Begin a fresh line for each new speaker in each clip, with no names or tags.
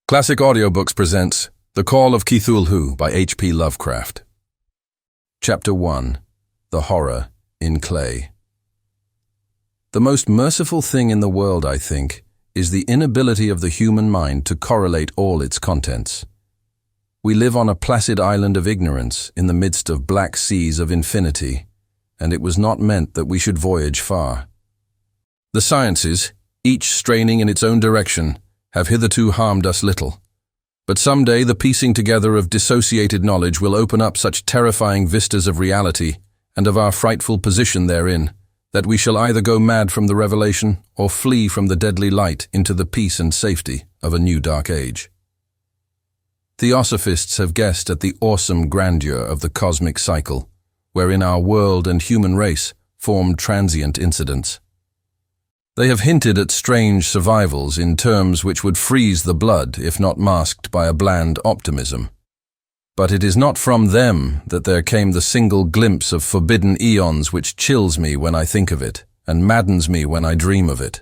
Classic Audiobooks presents The Call of Cthulhu by H.P. Lovecraft. Chapter 1. The Horror in Clay. The most merciful thing in the world, I think, is the inability of the human mind to correlate all its contents. We live on a placid island of ignorance in the midst of black seas of infinity, and it was not meant that we should voyage far. The sciences, each straining in its own direction, have hitherto harmed us little. But someday the piecing together of dissociated knowledge will open up such terrifying vistas of reality and of our frightful position therein, that we shall either go mad from the revelation or flee from the deadly light into the peace and safety of a new dark age. Theosophists have guessed at the awesome grandeur of the cosmic cycle, wherein our world and human race form transient incidents. They have hinted at strange survivals in terms which would freeze the blood if not masked by a bland optimism. But it is not from them that there came the single glimpse of forbidden eons which chills me when I think of it and maddens me when I dream of it.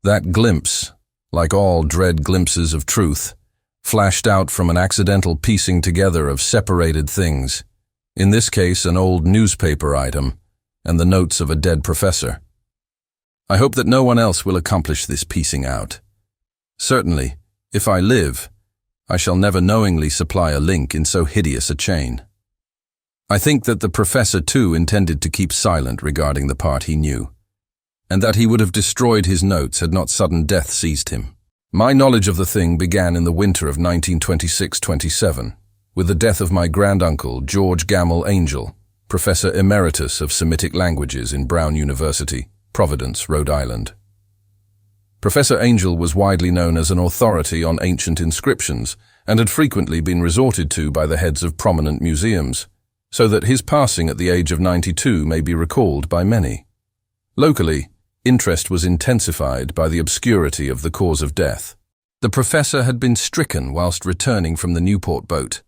That glimpse, like all dread glimpses of truth, flashed out from an accidental piecing together of separated things, in this case an old newspaper item and the notes of a dead professor. I hope that no one else will accomplish this piecing out. Certainly, if I live, I shall never knowingly supply a link in so hideous a chain. I think that the professor too intended to keep silent regarding the part he knew, and that he would have destroyed his notes had not sudden death seized him. My knowledge of the thing began in the winter of 1926-27, with the death of my granduncle, George Gamble Angel, Professor Emeritus of Semitic Languages in Brown University, Providence, Rhode Island. Professor Angel was widely known as an authority on ancient inscriptions and had frequently been resorted to by the heads of prominent museums, so that his passing at the age of 92 may be recalled by many. Locally, interest was intensified by the obscurity of the cause of death. The professor had been stricken whilst returning from the Newport boat,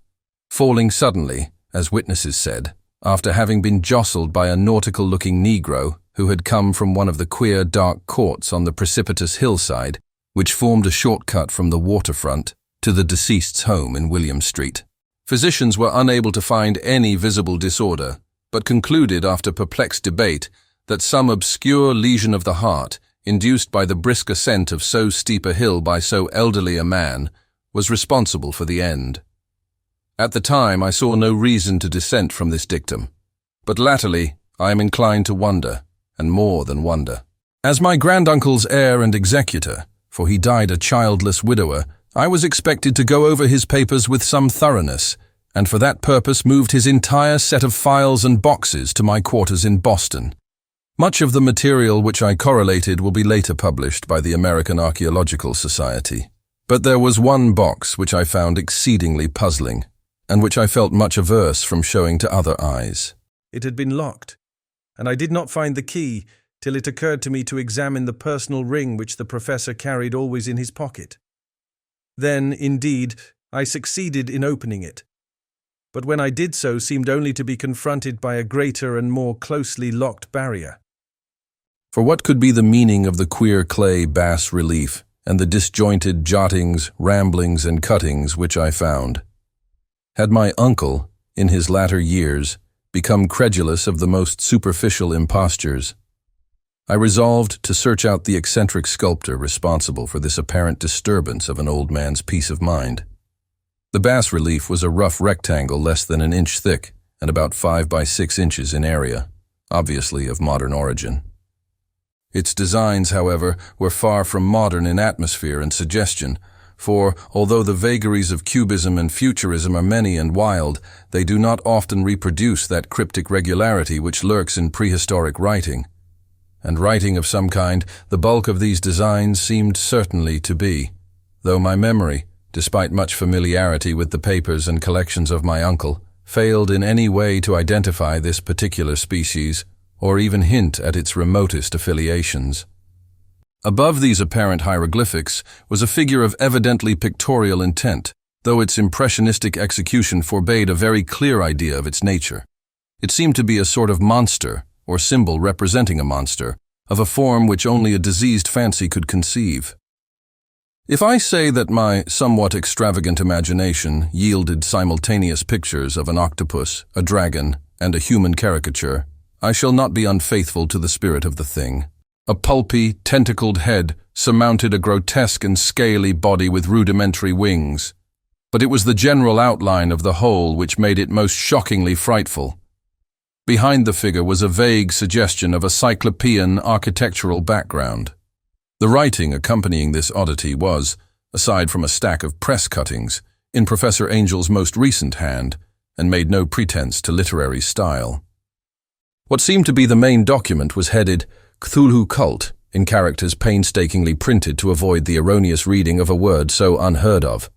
falling suddenly, as witnesses said, after having been jostled by a nautical-looking Negro who had come from one of the queer dark courts on the precipitous hillside, which formed a shortcut from the waterfront to the deceased's home in William Street. Physicians were unable to find any visible disorder, but concluded after perplexed debate that some obscure lesion of the heart, induced by the brisk ascent of so steep a hill by so elderly a man, was responsible for the end. At the time I saw no reason to dissent from this dictum, but latterly I am inclined to wonder, and more than wonder. As my granduncle's heir and executor, for he died a childless widower, I was expected to go over his papers with some thoroughness, and for that purpose moved his entire set of files and boxes to my quarters in Boston. Much of the material which I correlated will be later published by the American Archaeological Society. But there was one box which I found exceedingly puzzling, and which I felt much averse from showing to other eyes.
It had been locked, and I did not find the key till it occurred to me to examine the personal ring which the professor carried always in his pocket. Then, indeed, I succeeded in opening it, but when I did so seemed only to be confronted by a greater and more closely locked barrier.
For what could be the meaning of the queer clay bas-relief and the disjointed jottings, ramblings, and cuttings which I found? Had my uncle, in his latter years, become credulous of the most superficial impostures? I resolved to search out the eccentric sculptor responsible for this apparent disturbance of an old man's peace of mind. The bas-relief was a rough rectangle less than an inch thick and about 5 by 6 inches in area, obviously of modern origin. Its designs, however, were far from modern in atmosphere and suggestion, for, although the vagaries of cubism and futurism are many and wild, they do not often reproduce that cryptic regularity which lurks in prehistoric writing. And writing of some kind, the bulk of these designs seemed certainly to be, though my memory, despite much familiarity with the papers and collections of my uncle, failed in any way to identify this particular species, or even hint at its remotest affiliations. Above these apparent hieroglyphics was a figure of evidently pictorial intent, though its impressionistic execution forbade a very clear idea of its nature. It seemed to be a sort of monster, or symbol representing a monster, of a form which only a diseased fancy could conceive. If I say that my somewhat extravagant imagination yielded simultaneous pictures of an octopus, a dragon, and a human caricature, I shall not be unfaithful to the spirit of the thing. A pulpy, tentacled head surmounted a grotesque and scaly body with rudimentary wings. But it was the general outline of the whole which made it most shockingly frightful. Behind the figure was a vague suggestion of a cyclopean architectural background. The writing accompanying this oddity was, aside from a stack of press cuttings, in Professor Angel's most recent hand, and made no pretense to literary style. What seemed to be the main document was headed Cthulhu Cult, in characters painstakingly printed to avoid the erroneous reading of a word so unheard of.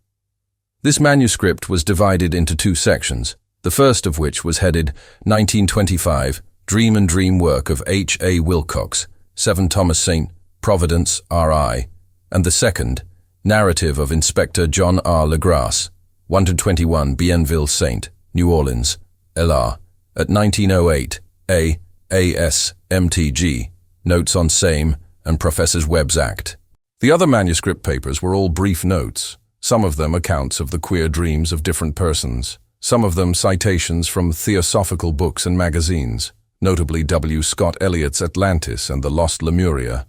This manuscript was divided into two sections, the first of which was headed 1925, Dream and Dream Work of H. A. Wilcox, 7 Thomas St. Providence, R.I., and the second, Narrative of Inspector John R. Legrasse, 121 Bienville St., New Orleans, L.R., at 1908, A.S. M.T.G., Notes on Same and Professors Webb's Act. The other manuscript papers were all brief notes, some of them accounts of the queer dreams of different persons, some of them citations from theosophical books and magazines, notably W. Scott Eliot's Atlantis and the Lost Lemuria,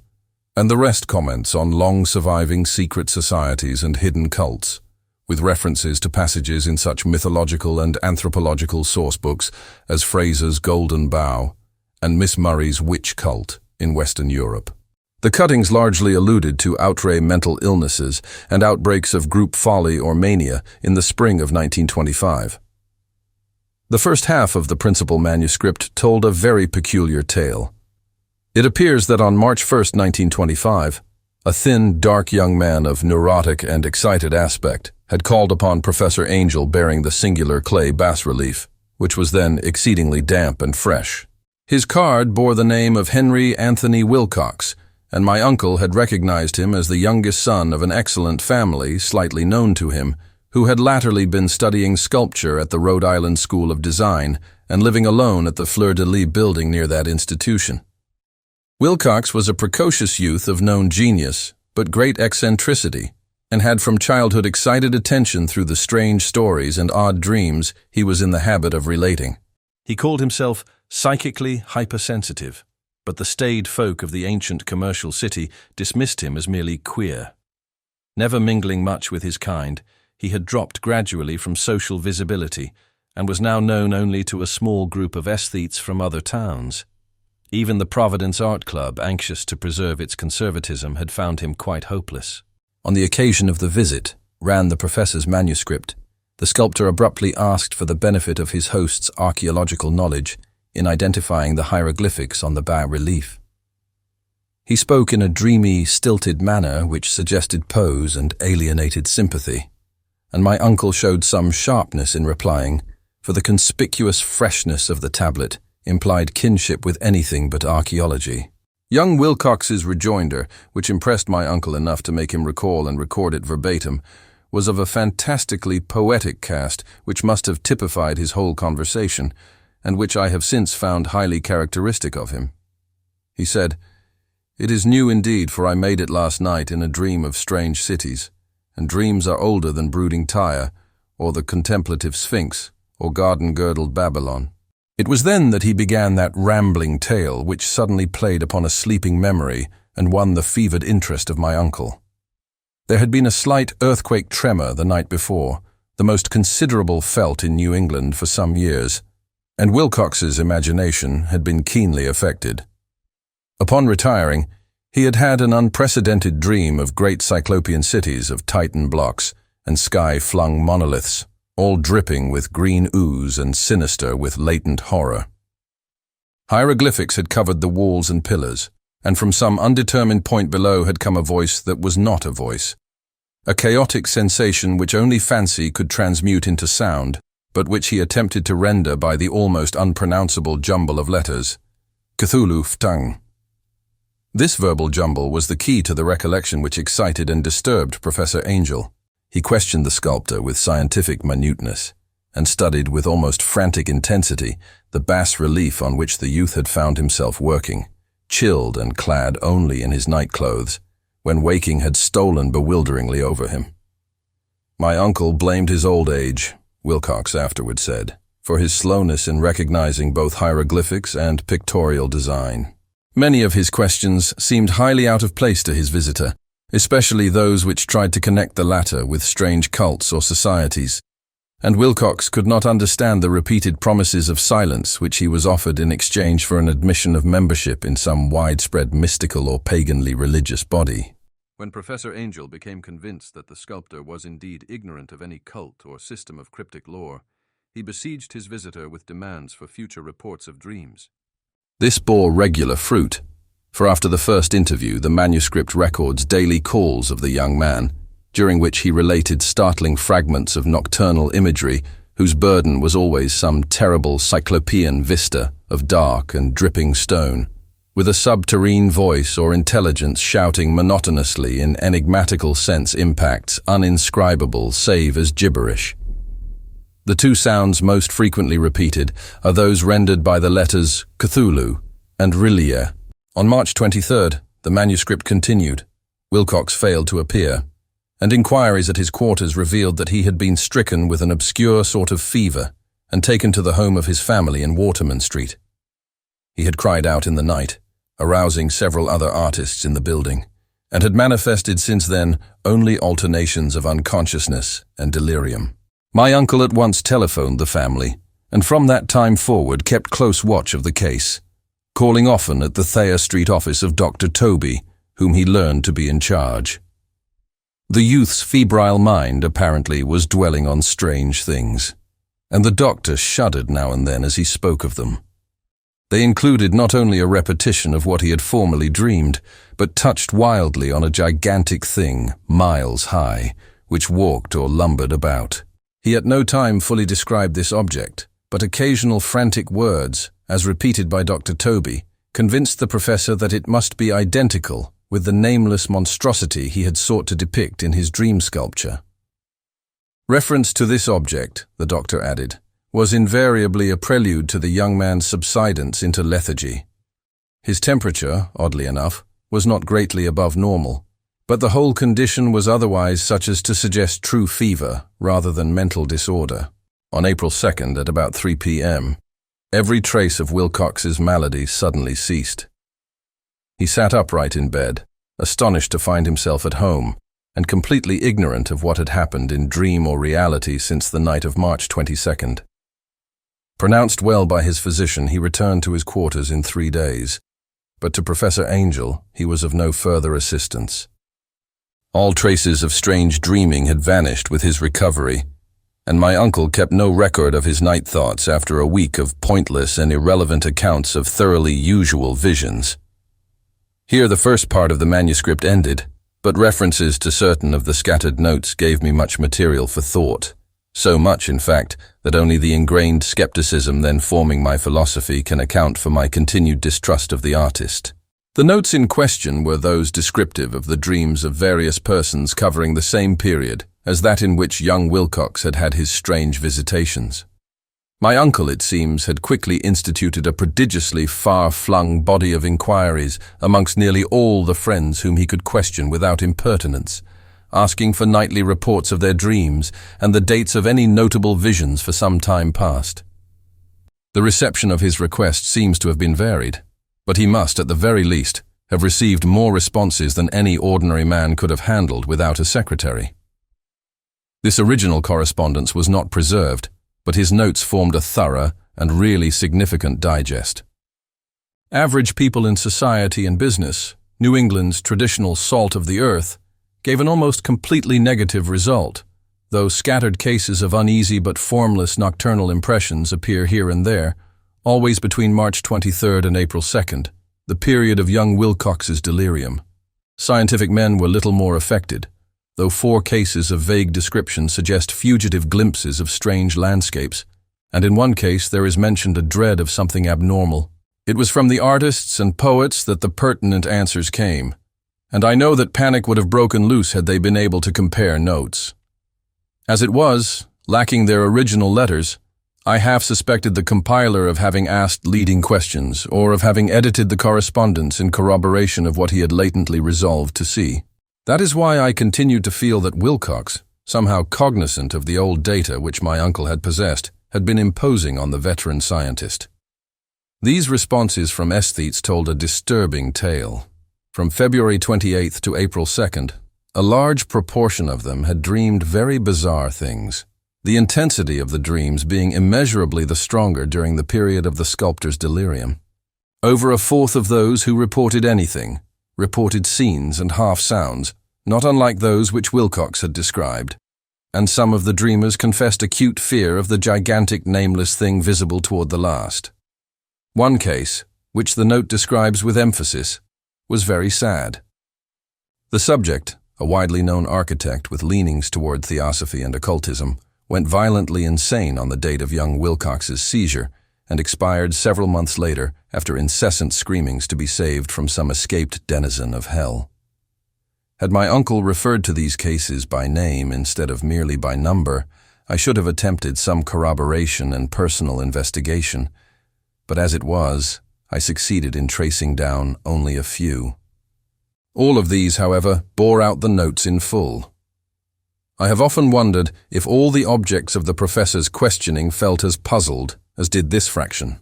and the rest comments on long-surviving secret societies and hidden cults, with references to passages in such mythological and anthropological sourcebooks as Fraser's Golden Bough and Miss Murray's Witch Cult in Western Europe. The cuttings largely alluded to outre mental illnesses and outbreaks of group folly or mania in the spring of 1925. The first half of the principal manuscript told a very peculiar tale. It appears that on March 1, 1925, a thin, dark young man of neurotic and excited aspect had called upon Professor Angel bearing the singular clay bas-relief, which was then exceedingly damp and fresh. His card bore the name of Henry Anthony Wilcox, and my uncle had recognized him as the youngest son of an excellent family slightly known to him, who had latterly been studying sculpture at the Rhode Island School of Design and living alone at the Fleur-de-Lis building near that institution. Wilcox was a precocious youth of known genius, but great eccentricity, and had from childhood excited attention through the strange stories and odd dreams he was in the habit of relating.
He called himself psychically hypersensitive, but the staid folk of the ancient commercial city dismissed him as merely queer. Never mingling much with his kind, he had dropped gradually from social visibility and was now known only to a small group of aesthetes from other towns. Even the Providence Art Club, anxious to preserve its conservatism, had found him quite hopeless.
On the occasion of the visit, ran the professor's manuscript, the sculptor abruptly asked for the benefit of his host's archaeological knowledge in identifying the hieroglyphics on the bas-relief. He spoke in a dreamy, stilted manner which suggested pose and alienated sympathy, and my uncle showed some sharpness in replying, for the conspicuous freshness of the tablet implied kinship with anything but archaeology. Young Wilcox's rejoinder, which impressed my uncle enough to make him recall and record it verbatim, was of a fantastically poetic cast which must have typified his whole conversation, and which I have since found highly characteristic of him. He said, "It is new indeed, for I made it last night in a dream of strange cities, and dreams are older than brooding Tyre, or the contemplative Sphinx, or garden-girdled Babylon." It was then that he began that rambling tale which suddenly played upon a sleeping memory and won the fevered interest of my uncle. There had been a slight earthquake tremor the night before, the most considerable felt in New England for some years, and Wilcox's imagination had been keenly affected. Upon retiring, he had had an unprecedented dream of great cyclopean cities of Titan blocks and sky-flung monoliths, all dripping with green ooze and sinister with latent horror. Hieroglyphics had covered the walls and pillars, and from some undetermined point below had come a voice that was not a voice, a chaotic sensation which only fancy could transmute into sound, but which he attempted to render by the almost unpronounceable jumble of letters, Cthulhu ftang. This verbal jumble was the key to the recollection which excited and disturbed Professor Angel. He questioned the sculptor with scientific minuteness, and studied with almost frantic intensity the bas-relief on which the youth had found himself working, chilled and clad only in his nightclothes, when waking had stolen bewilderingly over him. My uncle blamed his old age, Wilcox afterward said, for his slowness in recognizing both hieroglyphics and pictorial design. Many of his questions seemed highly out of place to his visitor, especially those which tried to connect the latter with strange cults or societies, and Wilcox could not understand the repeated promises of silence which he was offered in exchange for an admission of membership in some widespread mystical or paganly religious body. When Professor Angel became convinced that the sculptor was indeed ignorant of any cult or system of cryptic lore, he besieged his visitor with demands for future reports of dreams. This bore regular fruit, for after the first interview the manuscript records daily calls of the young man, during which he related startling fragments of nocturnal imagery whose burden was always some terrible cyclopean vista of dark and dripping stone, with a subterrene voice or intelligence shouting monotonously in enigmatical sense impacts uninscribable save as gibberish. The two sounds most frequently repeated are those rendered by the letters Cthulhu and Rillier. On March 23rd, the manuscript continued. Wilcox failed to appear, and inquiries at his quarters revealed that he had been stricken with an obscure sort of fever and taken to the home of his family in Waterman Street. He had cried out in the night, arousing several other artists in the building, and had manifested since then only alternations of unconsciousness and delirium. My uncle at once telephoned the family, and from that time forward kept close watch of the case, calling often at the Thayer Street office of Dr. Toby, whom he learned to be in charge. The youth's febrile mind, apparently, was dwelling on strange things, and the doctor shuddered now and then as he spoke of them. They included not only a repetition of what he had formerly dreamed, but touched wildly on a gigantic thing, miles high, which walked or lumbered about. He at no time fully described this object, but occasional frantic words, as repeated by Dr. Toby, convinced the professor that it must be identical with the nameless monstrosity he had sought to depict in his dream sculpture. Reference to this object, the doctor added, was invariably a prelude to the young man's subsidence into lethargy. His temperature, oddly enough, was not greatly above normal, but the whole condition was otherwise such as to suggest true fever rather than mental disorder. On April 2nd at about 3 p.m., every trace of Wilcox's malady suddenly ceased. He sat upright in bed, astonished to find himself at home, and completely ignorant of what had happened in dream or reality since the night of March 22nd. Pronounced well by his physician, he returned to his quarters in 3 days, but to Professor Angel he was of no further assistance. All traces of strange dreaming had vanished with his recovery, and my uncle kept no record of his night thoughts after a week of pointless and irrelevant accounts of thoroughly usual visions. Here the first part of the manuscript ended, but references to certain of the scattered notes gave me much material for thought. So much, in fact, that only the ingrained skepticism then forming my philosophy can account for my continued distrust of the artist. The notes in question were those descriptive of the dreams of various persons covering the same period as that in which young Wilcox had had his strange visitations. My uncle, it seems, had quickly instituted a prodigiously far-flung body of inquiries amongst nearly all the friends whom he could question without impertinence, asking for nightly reports of their dreams and the dates of any notable visions for some time past. The reception of his request seems to have been varied, but he must, at the very least, have received more responses than any ordinary man could have handled without a secretary. This original correspondence was not preserved, but his notes formed a thorough and really significant digest. Average people in society and business, New England's traditional salt of the earth, gave an almost completely negative result, though scattered cases of uneasy but formless nocturnal impressions appear here and there, always between March 23rd and April 2nd, the period of young Wilcox's delirium. Scientific men were little more affected, though 4 cases of vague description suggest fugitive glimpses of strange landscapes, and in one case there is mentioned a dread of something abnormal. It was from the artists and poets that the pertinent answers came, and I know that panic would have broken loose had they been able to compare notes. As it was, lacking their original letters, I half suspected the compiler of having asked leading questions or of having edited the correspondence in corroboration of what he had latently resolved to see. That is why I continued to feel that Wilcox, somehow cognizant of the old data which my uncle had possessed, had been imposing on the veteran scientist. These responses from aesthetes told a disturbing tale. From February 28th to April 2nd, a large proportion of them had dreamed very bizarre things, the intensity of the dreams being immeasurably the stronger during the period of the sculptor's delirium. Over a fourth of those who reported anything reported scenes and half-sounds, not unlike those which Wilcox had described, and some of the dreamers confessed acute fear of the gigantic nameless thing visible toward the last. One case, which the note describes with emphasis, was very sad. The subject, a widely known architect with leanings toward theosophy and occultism, went violently insane on the date of young Wilcox's seizure and expired several months later after incessant screamings to be saved from some escaped denizen of hell. Had my uncle referred to these cases by name instead of merely by number, I should have attempted some corroboration and personal investigation, but as it was, I succeeded in tracing down only a few. All of these, however, bore out the notes in full. I have often wondered if all the objects of the professor's questioning felt as puzzled as did this fraction.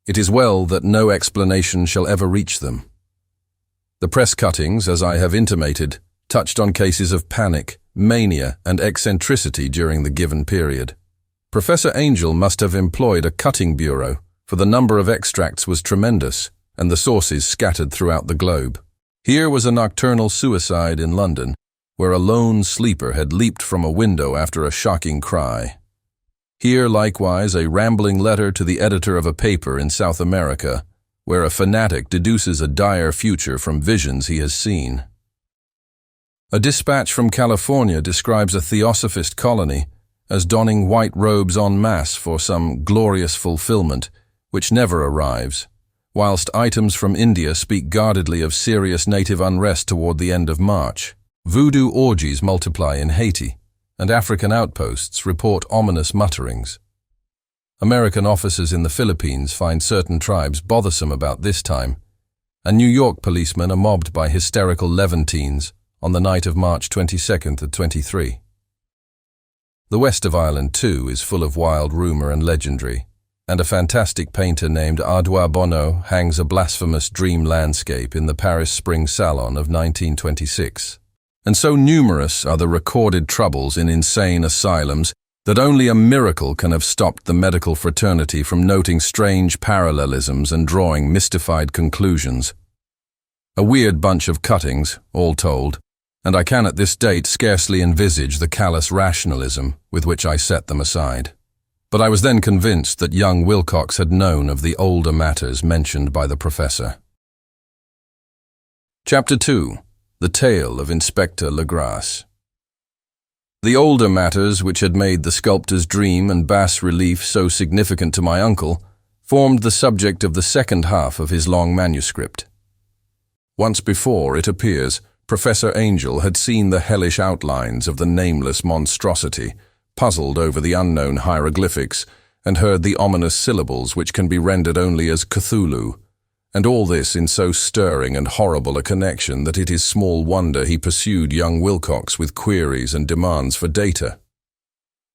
It is well that no explanation shall ever reach them. The press cuttings, as I have intimated, touched on cases of panic, mania, and eccentricity during the given period. Professor Angel must have employed a cutting bureau, for the number of extracts was tremendous, and the sources scattered throughout the globe. Here was a nocturnal suicide in London, where a lone sleeper had leaped from a window after a shocking cry. Here, likewise, a rambling letter to the editor of a paper in South America, where a fanatic deduces a dire future from visions he has seen. A dispatch from California describes a theosophist colony as donning white robes en masse for some glorious fulfillment, which never arrives, whilst items from India speak guardedly of serious native unrest toward the end of March. Voodoo orgies multiply in Haiti, and African outposts report ominous mutterings. American officers in the Philippines find certain tribes bothersome about this time, and New York policemen are mobbed by hysterical Levantines on the night of March 22nd to 23. The west of Ireland, too, is full of wild rumor and legendary, and a fantastic painter named Audouin Bonneau hangs a blasphemous dream landscape in the Paris Spring Salon of 1926. And so numerous are the recorded troubles in insane asylums that only a miracle can have stopped the medical fraternity from noting strange parallelisms and drawing mystified conclusions. A weird bunch of cuttings, all told, and I can at this date scarcely envisage the callous rationalism with which I set them aside. But I was then convinced that young Wilcox had known of the older matters mentioned by the professor. Chapter 2. The Tale of Inspector Legrasse. The older matters which had made the sculptor's dream and bas-relief so significant to my uncle formed the subject of the second half of his long manuscript. Once before, it appears, Professor Angel had seen the hellish outlines of the nameless monstrosity, puzzled over the unknown hieroglyphics, and heard the ominous syllables which can be rendered only as Cthulhu, and all this in so stirring and horrible a connection that it is small wonder he pursued young Wilcox with queries and demands for data.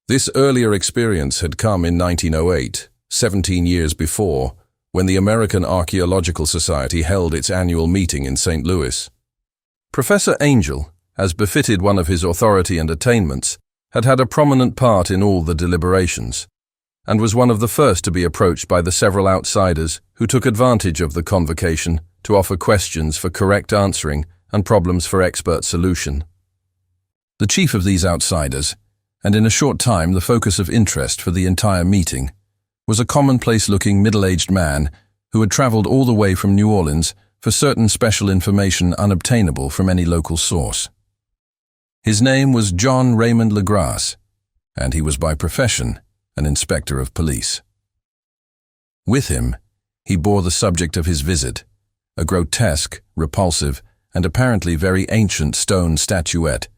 This earlier experience had come in 1908, 17 years before, when the American Archaeological Society held its annual meeting in St. Louis. Professor Angel, as befitted one of his authority and attainments, had had a prominent part in all the deliberations, and was one of the first to be approached by the several outsiders who took advantage of the convocation to offer questions for correct answering and problems for expert solution. The chief of these outsiders, and in a short time the focus of interest for the entire meeting, was a commonplace-looking middle-aged man who had traveled all the way from New Orleans for certain special information unobtainable from any local source. His name was John Raymond Legrasse, and he was by profession an inspector of police. With him, he bore the subject of his visit, a grotesque, repulsive, and apparently very ancient stone statuette,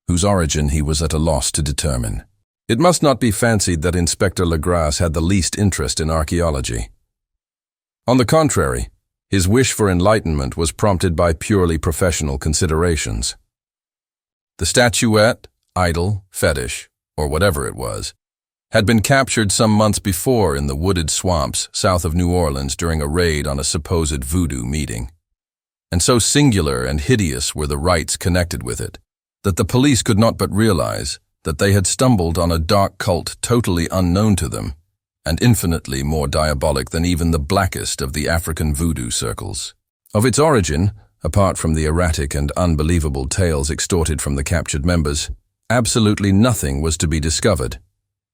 whose origin he was at a loss to determine. It must not be fancied that Inspector Legrasse had the least interest in archaeology. On the contrary, his wish for enlightenment was prompted by purely professional considerations. The statuette, idol, fetish, or whatever it was, had been captured some months before in the wooded swamps south of New Orleans during a raid on a supposed voodoo meeting. And so singular and hideous were the rites connected with it, that the police could not but realize that they had stumbled on a dark cult totally unknown to them, and infinitely more diabolic than even the blackest of the African voodoo circles. Of its origin, apart from the erratic and unbelievable tales extorted from the captured members, absolutely nothing was to be discovered.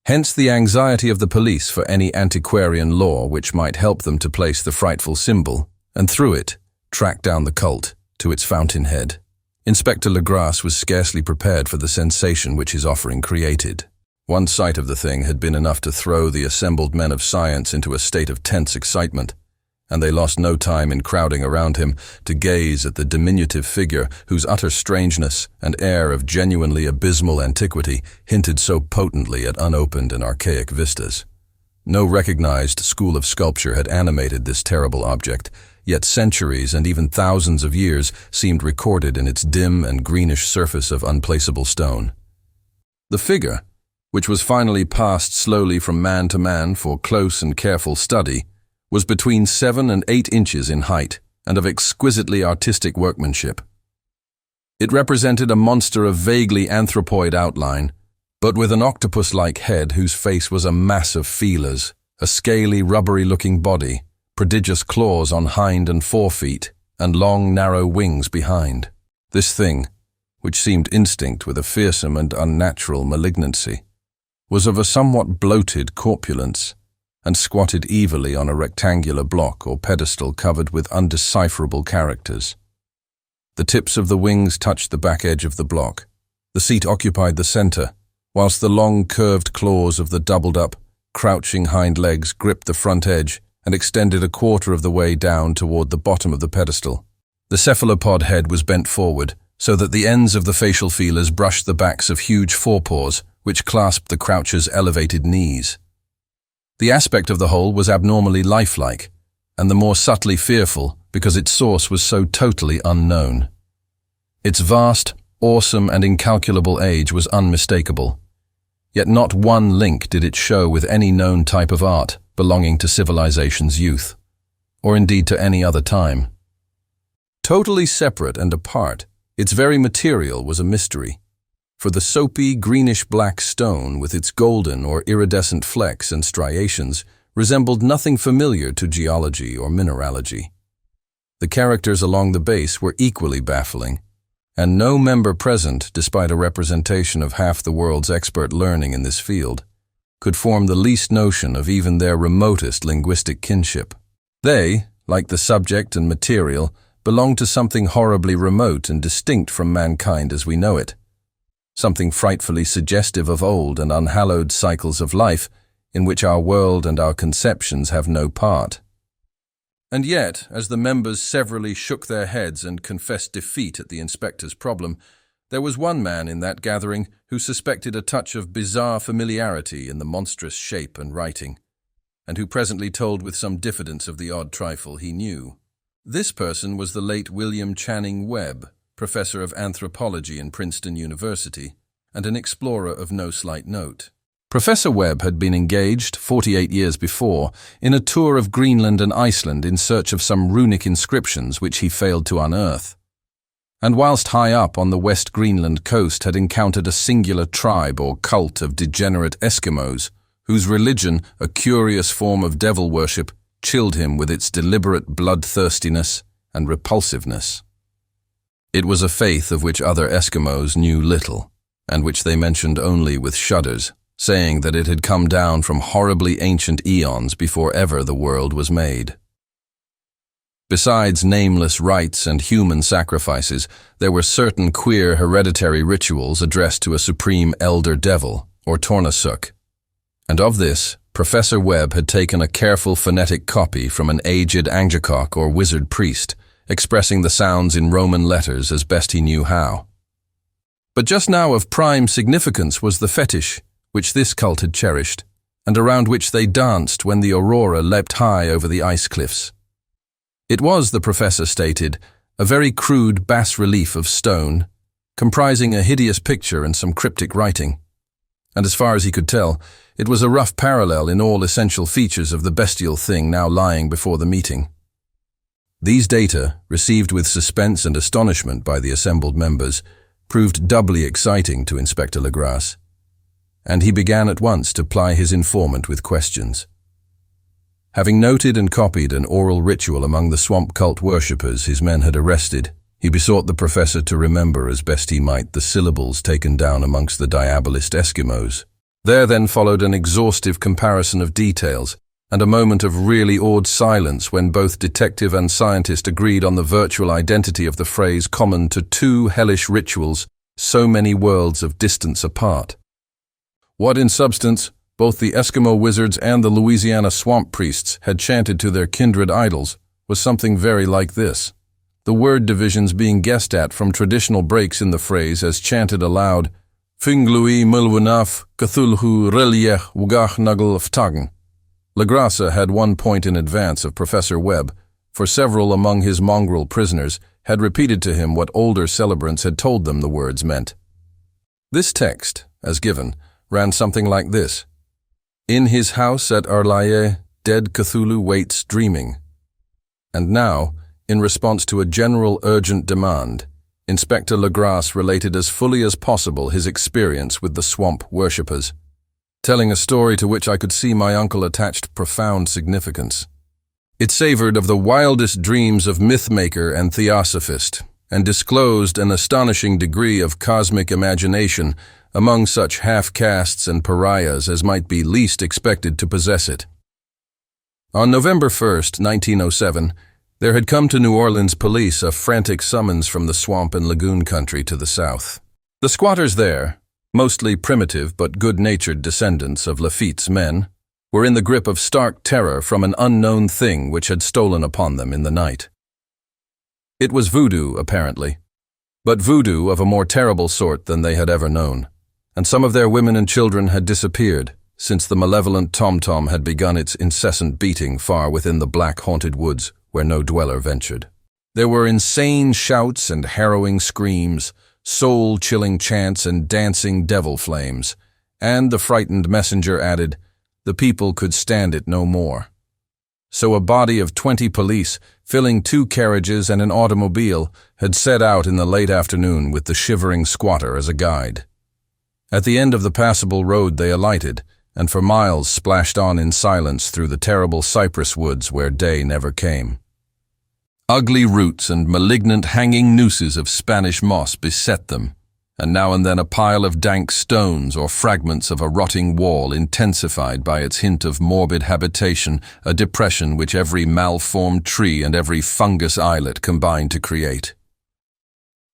Hence the anxiety of the police for any antiquarian lore which might help them to place the frightful symbol, and through it, track down the cult to its fountainhead. Inspector Legrasse was scarcely prepared for the sensation which his offering created. One sight of the thing had been enough to throw the assembled men of science into a state of tense excitement, and they lost no time in crowding around him to gaze at the diminutive figure whose utter strangeness and air of genuinely abysmal antiquity hinted so potently at unopened and archaic vistas. No recognized school of sculpture had animated this terrible object, yet centuries and even thousands of years seemed recorded in its dim and greenish surface of unplaceable stone. The figure, which was finally passed slowly from man to man for close and careful study, was between 7 and 8 inches in height and of exquisitely artistic workmanship. It represented a monster of vaguely anthropoid outline, but with an octopus-like head whose face was a mass of feelers, a scaly, rubbery-looking body, prodigious claws on hind and forefeet, and long, narrow wings behind. This thing, which seemed instinct with a fearsome and unnatural malignancy, was of a somewhat bloated corpulence, and squatted evilly on a rectangular block or pedestal covered with undecipherable characters. The tips of the wings touched the back edge of the block. The seat occupied the center, whilst the long curved claws of the doubled-up, crouching hind legs gripped the front edge and extended a quarter of the way down toward the bottom of the pedestal. The cephalopod head was bent forward, so that the ends of the facial feelers brushed the backs of huge forepaws, which clasped the croucher's elevated knees. The aspect of the whole was abnormally lifelike, and the more subtly fearful because its source was so totally unknown. Its vast, awesome, and incalculable age was unmistakable, yet not one link did it show with any known type of art belonging to civilization's youth, or indeed to any other time. Totally separate and apart, its very material was a mystery, for the soapy, greenish-black stone with its golden or iridescent flecks and striations resembled nothing familiar to geology or mineralogy. The characters along the base were equally baffling, and no member present, despite a representation of half the world's expert learning in this field, could form the least notion of even their remotest linguistic kinship. They, like the subject and material, belonged to something horribly remote and distinct from mankind as we know it, something frightfully suggestive of old and unhallowed cycles of life in which our world and our conceptions have no part. And yet, as the members severally shook their heads and confessed defeat at the inspector's problem, there was one man in that gathering who suspected a touch of bizarre familiarity in the monstrous shape and writing, and who presently told with some diffidence of the odd trifle he knew. This person was the late William Channing Webb, professor of anthropology in Princeton University, and an explorer of no slight note. Professor Webb had been engaged, 48 years before, in a tour of Greenland and Iceland in search of some runic inscriptions which he failed to unearth, and whilst high up on the West Greenland coast had encountered a singular tribe or cult of degenerate Eskimos, whose religion, a curious form of devil worship, chilled him with its deliberate bloodthirstiness and repulsiveness. It was a faith of which other Eskimos knew little, and which they mentioned only with shudders, saying that it had come down from horribly ancient eons before ever the world was made. Besides nameless rites and human sacrifices, there were certain queer hereditary rituals addressed to a supreme elder devil, or Tornasuk, and of this, Professor Webb had taken a careful phonetic copy from an aged Angakok or wizard priest, expressing the sounds in Roman letters as best he knew how. But just now of prime significance was the fetish which this cult had cherished, and around which they danced when the aurora leapt high over the ice cliffs. It was, the professor stated, a very crude bas-relief of stone, comprising a hideous picture and some cryptic writing. And as far as he could tell, it was a rough parallel in all essential features of the bestial thing now lying before the meeting. These data, received with suspense and astonishment by the assembled members, proved doubly exciting to Inspector Legrasse, and he began at once to ply his informant with questions. Having noted and copied an oral ritual among the swamp cult worshippers his men had arrested, he besought the professor to remember as best he might the syllables taken down amongst the diabolist Eskimos. There then followed an exhaustive comparison of details, and a moment of really awed silence when both detective and scientist agreed on the virtual identity of the phrase common to two hellish rituals so many worlds of distance apart. What in substance both the Eskimo wizards and the Louisiana swamp priests had chanted to their kindred idols was something very like this, the word divisions being guessed at from traditional breaks in the phrase as chanted aloud, Finglui Milwunaf Cthulhu Relieh Wugach Nuggle Ftagen. Legrasse had 1 point in advance of Professor Webb, for several among his mongrel prisoners had repeated to him what older celebrants had told them the words meant. This text, as given, ran something like this. In his house at Arlaye, dead Cthulhu waits dreaming. And now, in response to a general urgent demand, Inspector Legrasse related as fully as possible his experience with the swamp worshippers, telling a story to which I could see my uncle attached profound significance. It savored of the wildest dreams of mythmaker and theosophist, and disclosed an astonishing degree of cosmic imagination among such half-castes and pariahs as might be least expected to possess it. On November 1st, 1907, there had come to New Orleans police a frantic summons from the swamp and lagoon country to the south. The squatters there, mostly primitive but good-natured descendants of Lafitte's men, were in the grip of stark terror from an unknown thing which had stolen upon them in the night. It was voodoo, apparently, but voodoo of a more terrible sort than they had ever known, and some of their women and children had disappeared since the malevolent tom-tom had begun its incessant beating far within the black haunted woods where no dweller ventured. There were insane shouts and harrowing screams, soul-chilling chants and dancing devil flames, and the frightened messenger added, the people could stand it no more. So a body of 20 police, filling 2 carriages and an automobile, had set out in the late afternoon with the shivering squatter as a guide. At the end of the passable road they alighted, and for miles splashed on in silence through the terrible cypress woods where day never came. Ugly roots and malignant hanging nooses of Spanish moss beset them, and now and then a pile of dank stones or fragments of a rotting wall intensified by its hint of morbid habitation, a depression which every malformed tree and every fungus islet combined to create.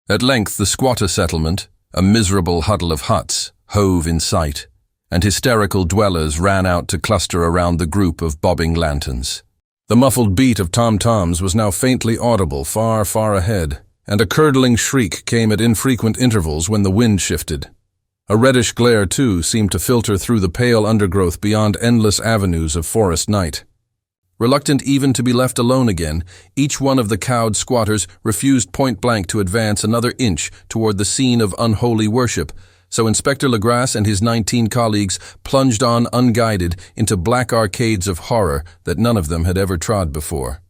At length the squatter settlement, a miserable huddle of huts, hove in sight, and hysterical dwellers ran out to cluster around the group of bobbing lanterns. The muffled beat of tom-toms was now faintly audible far, far ahead, and a curdling shriek came at infrequent intervals when the wind shifted. A reddish glare, too, seemed to filter through the pale undergrowth beyond endless avenues of forest night. Reluctant even to be left alone again, each one of the cowed squatters refused point-blank to advance another inch toward the scene of unholy worship, so Inspector Legrasse and his 19 colleagues plunged on unguided into black arcades of horror that none of them had ever trod before.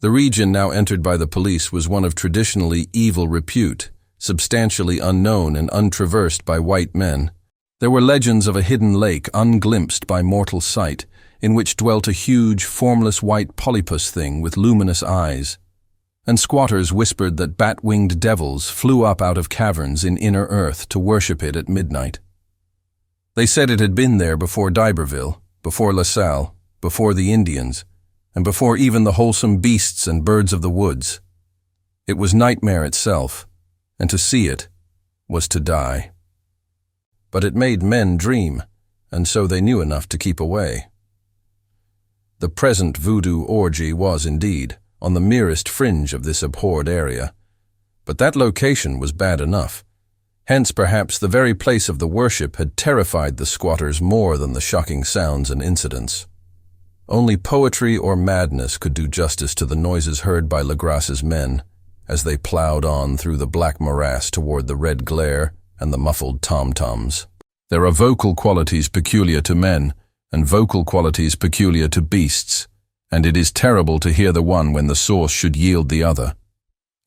The region now entered by the police was one of traditionally evil repute, substantially unknown and untraversed by white men. There were legends of a hidden lake unglimpsed by mortal sight, in which dwelt a huge, formless white polypus thing with luminous eyes, and squatters whispered that bat-winged devils flew up out of caverns in inner earth to worship it at midnight. They said it had been there before D'Iberville, before La Salle, before the Indians, and before even the wholesome beasts and birds of the woods. It was nightmare itself, and to see it was to die. But it made men dream, and so they knew enough to keep away. The present voodoo orgy was indeed on the merest fringe of this abhorred area, but that location was bad enough. Hence, perhaps, the very place of the worship had terrified the squatters more than the shocking sounds and incidents. Only poetry or madness could do justice to the noises heard by Legrasse's men, as they ploughed on through the black morass toward the red glare and the muffled tom-toms. There are vocal qualities peculiar to men, and vocal qualities peculiar to beasts, and it is terrible to hear the one when the source should yield the other.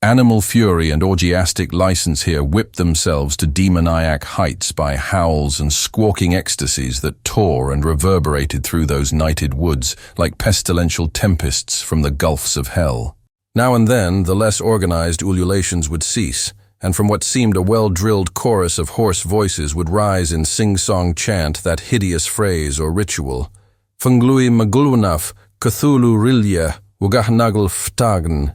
Animal fury and orgiastic license here whipped themselves to demoniac heights by howls and squawking ecstasies that tore and reverberated through those nighted woods like pestilential tempests from the gulfs of hell. Now and then, the less organized ululations would cease, and from what seemed a well-drilled chorus of hoarse voices would rise in sing-song chant that hideous phrase or ritual, Funglui maglunaf, Cthulhu rilya, wugahnagl ftagn.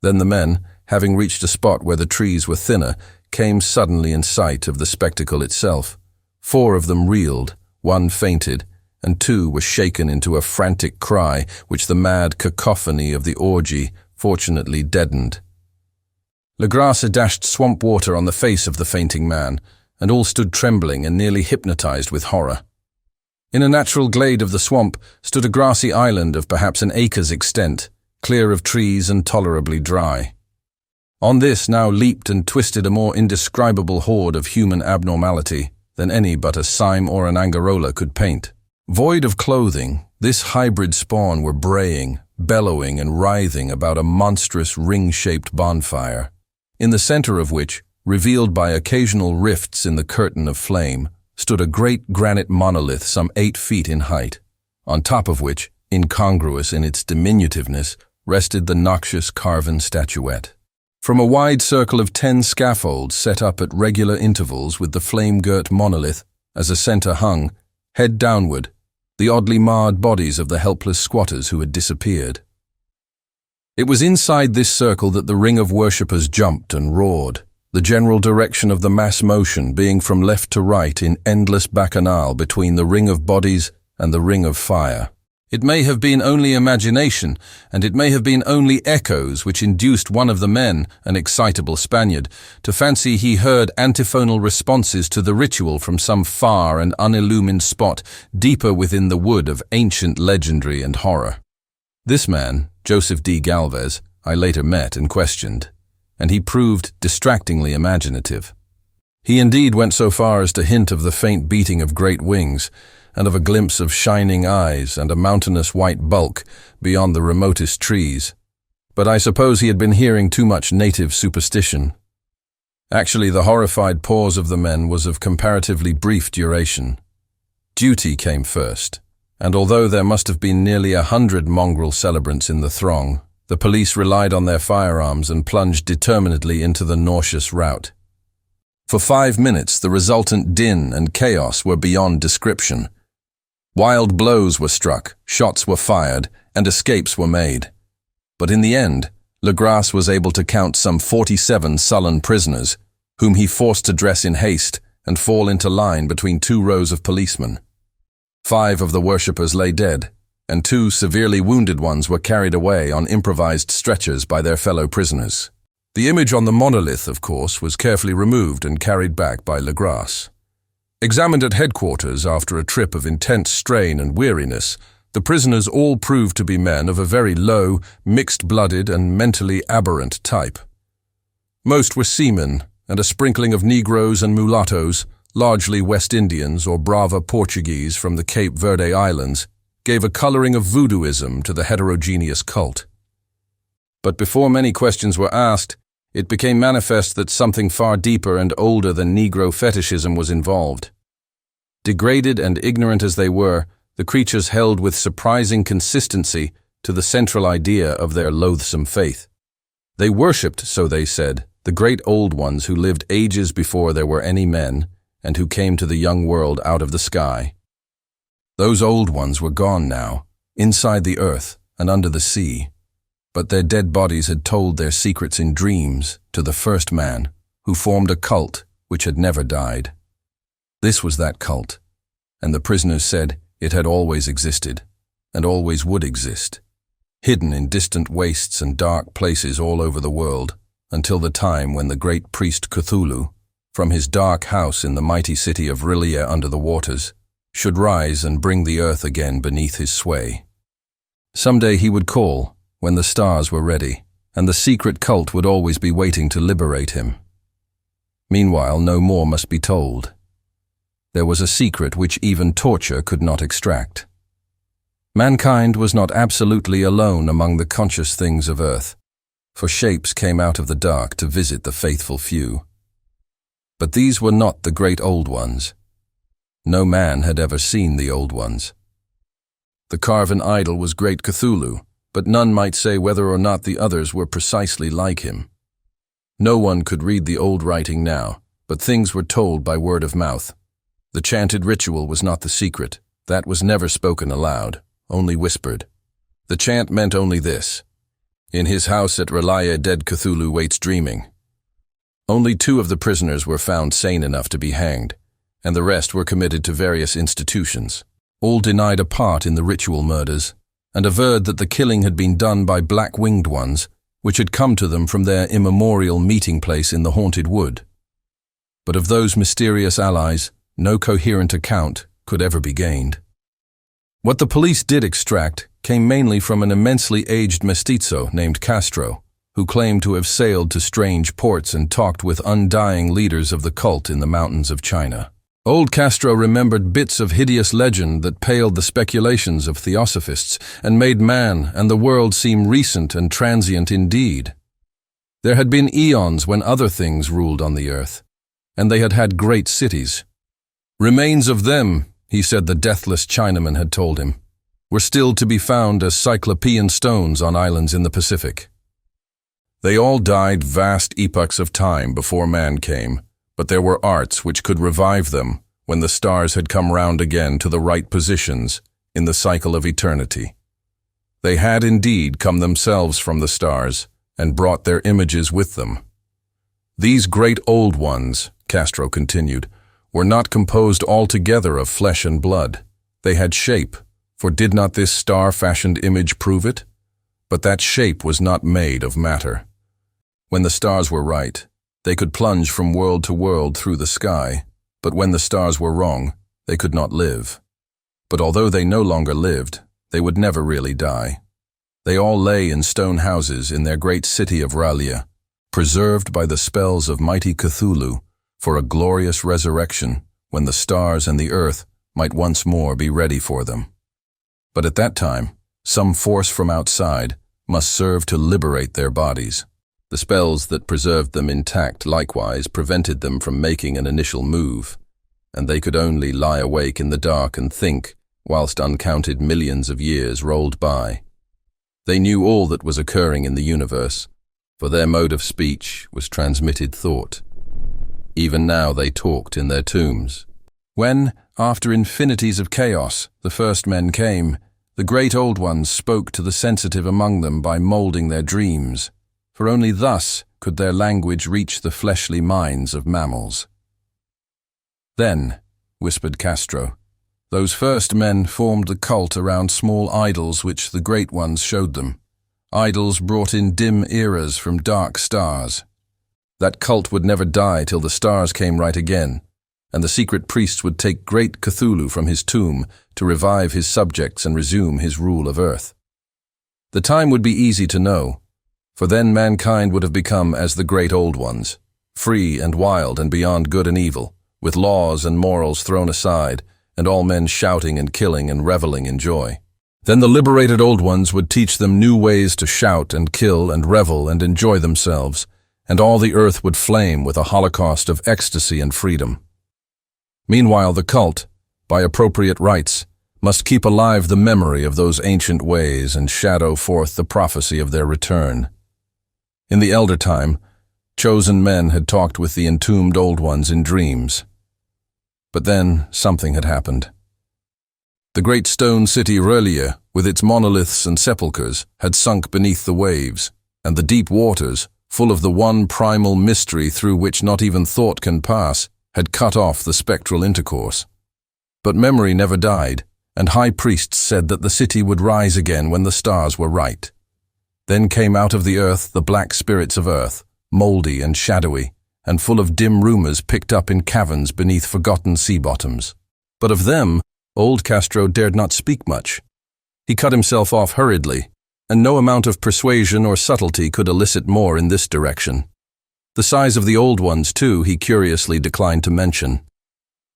Then the men, having reached a spot where the trees were thinner, came suddenly in sight of the spectacle itself. 4 of them reeled, 1 fainted, and 2 were shaken into a frantic cry which the mad cacophony of the orgy fortunately deadened. Legrasse dashed swamp water on the face of the fainting man, and all stood trembling and nearly hypnotized with horror. In a natural glade of the swamp stood a grassy island of perhaps an acre's extent, clear of trees and tolerably dry. On this now leaped and twisted a more indescribable horde of human abnormality than any but a Sime or an Angarola could paint. Void of clothing, this hybrid spawn were braying, bellowing and writhing about a monstrous ring-shaped bonfire, in the center of which, revealed by occasional rifts in the curtain of flame, stood a great granite monolith some 8 feet in height, on top of which, incongruous in its diminutiveness, rested the noxious carven statuette. From a wide circle of 10 scaffolds set up at regular intervals with the flame-girt monolith, as a center hung, head downward, the oddly marred bodies of the helpless squatters who had disappeared. It was inside this circle that the ring of worshippers jumped and roared, the general direction of the mass motion being from left to right in endless bacchanal between the ring of bodies and the ring of fire. It may have been only imagination, and it may have been only echoes which induced one of the men, an excitable Spaniard, to fancy he heard antiphonal responses to the ritual from some far and unillumined spot deeper within the wood of ancient legendary and horror. This man, Joseph D. Galvez, I later met and questioned, and he proved distractingly imaginative. He indeed went so far as to hint of the faint beating of great wings, and of a glimpse of shining eyes and a mountainous white bulk beyond the remotest trees. But I suppose he had been hearing too much native superstition. Actually, the horrified pause of the men was of comparatively brief duration. Duty came first, and although there must have been nearly 100 mongrel celebrants in the throng, the police relied on their firearms and plunged determinedly into the nauseous rout. For 5 minutes, the resultant din and chaos were beyond description. Wild blows were struck, shots were fired, and escapes were made. But in the end, Legrasse was able to count some 47 sullen prisoners, whom he forced to dress in haste and fall into line between 2 rows of policemen. 5 of the worshippers lay dead, and 2 severely wounded ones were carried away on improvised stretchers by their fellow prisoners. The image on the monolith, of course, was carefully removed and carried back by Legrasse. Examined at headquarters after a trip of intense strain and weariness, the prisoners all proved to be men of a very low, mixed-blooded and mentally aberrant type. Most were seamen, and a sprinkling of Negroes and mulattoes, largely West Indians or Brava Portuguese from the Cape Verde Islands, gave a coloring of voodooism to the heterogeneous cult. But before many questions were asked, it became manifest that something far deeper and older than Negro fetishism was involved. Degraded and ignorant as they were, the creatures held with surprising consistency to the central idea of their loathsome faith. They worshipped, so they said, the great old ones who lived ages before there were any men, and who came to the young world out of the sky. Those old ones were gone now, inside the earth and under the sea. But their dead bodies had told their secrets in dreams to the first man, who formed a cult which had never died. This was that cult, and the prisoners said it had always existed, and always would exist, hidden in distant wastes and dark places all over the world, until the time when the great priest Cthulhu, from his dark house in the mighty city of Rillia under the waters, should rise and bring the earth again beneath his sway. Someday he would call, when the stars were ready, and the secret cult would always be waiting to liberate him. Meanwhile, no more must be told. There was a secret which even torture could not extract. Mankind was not absolutely alone among the conscious things of earth, for shapes came out of the dark to visit the faithful few. But these were not the great old ones. No man had ever seen the old ones. The carven idol was great Cthulhu, but none might say whether or not the others were precisely like him. No one could read the old writing now, but things were told by word of mouth. The chanted ritual was not the secret. That was never spoken aloud, only whispered. The chant meant only this: in his house at Relaya dead Cthulhu waits dreaming. Only 2 of the prisoners were found sane enough to be hanged, and the rest were committed to various institutions. All denied a part in the ritual murders, and averred that the killing had been done by black-winged ones, which had come to them from their immemorial meeting place in the haunted wood. But of those mysterious allies, no coherent account could ever be gained. What the police did extract came mainly from an immensely aged mestizo named Castro, who claimed to have sailed to strange ports and talked with undying leaders of the cult in the mountains of China. Old Castro remembered bits of hideous legend that paled the speculations of theosophists and made man and the world seem recent and transient indeed. There had been eons when other things ruled on the earth, and they had had great cities. Remains of them, he said the deathless Chinaman had told him, were still to be found as cyclopean stones on islands in the Pacific. They all died vast epochs of time before man came, but there were arts which could revive them when the stars had come round again to the right positions in the cycle of eternity. They had indeed come themselves from the stars and brought their images with them. These great old ones, Castro continued, were not composed altogether of flesh and blood. They had shape, for did not this star-fashioned image prove it? But that shape was not made of matter. When the stars were right, they could plunge from world to world through the sky, but when the stars were wrong, they could not live. But although they no longer lived, they would never really die. They all lay in stone houses in their great city of Ralia, preserved by the spells of mighty Cthulhu, for a glorious resurrection when the stars and the earth might once more be ready for them. But at that time, some force from outside must serve to liberate their bodies. The spells that preserved them intact likewise prevented them from making an initial move, and they could only lie awake in the dark and think whilst uncounted millions of years rolled by. They knew all that was occurring in the universe, for their mode of speech was transmitted thought. Even now they talked in their tombs. When, after infinities of chaos, the first men came, the great old ones spoke to the sensitive among them by moulding their dreams, for only thus could their language reach the fleshly minds of mammals. Then, whispered Castro, those first men formed the cult around small idols which the great ones showed them, idols brought in dim eras from dark stars. That cult would never die till the stars came right again, and the secret priests would take great Cthulhu from his tomb to revive his subjects and resume his rule of earth. The time would be easy to know, for then mankind would have become as the great old ones, free and wild and beyond good and evil, with laws and morals thrown aside, and all men shouting and killing and reveling in joy. Then the liberated old ones would teach them new ways to shout and kill and revel and enjoy themselves, and all the earth would flame with a holocaust of ecstasy and freedom. Meanwhile, the cult, by appropriate rites, must keep alive the memory of those ancient ways and shadow forth the prophecy of their return. In the elder time, chosen men had talked with the entombed old ones in dreams. But then something had happened. The great stone city Relia, with its monoliths and sepulchres, had sunk beneath the waves, and the deep waters, full of the one primal mystery through which not even thought can pass, had cut off the spectral intercourse. But memory never died, and high priests said that the city would rise again when the stars were right. Then came out of the earth the black spirits of earth, mouldy and shadowy, and full of dim rumors picked up in caverns beneath forgotten sea bottoms. But of them, old Castro dared not speak much. He cut himself off hurriedly, and no amount of persuasion or subtlety could elicit more in this direction. The size of the old ones, too, he curiously declined to mention.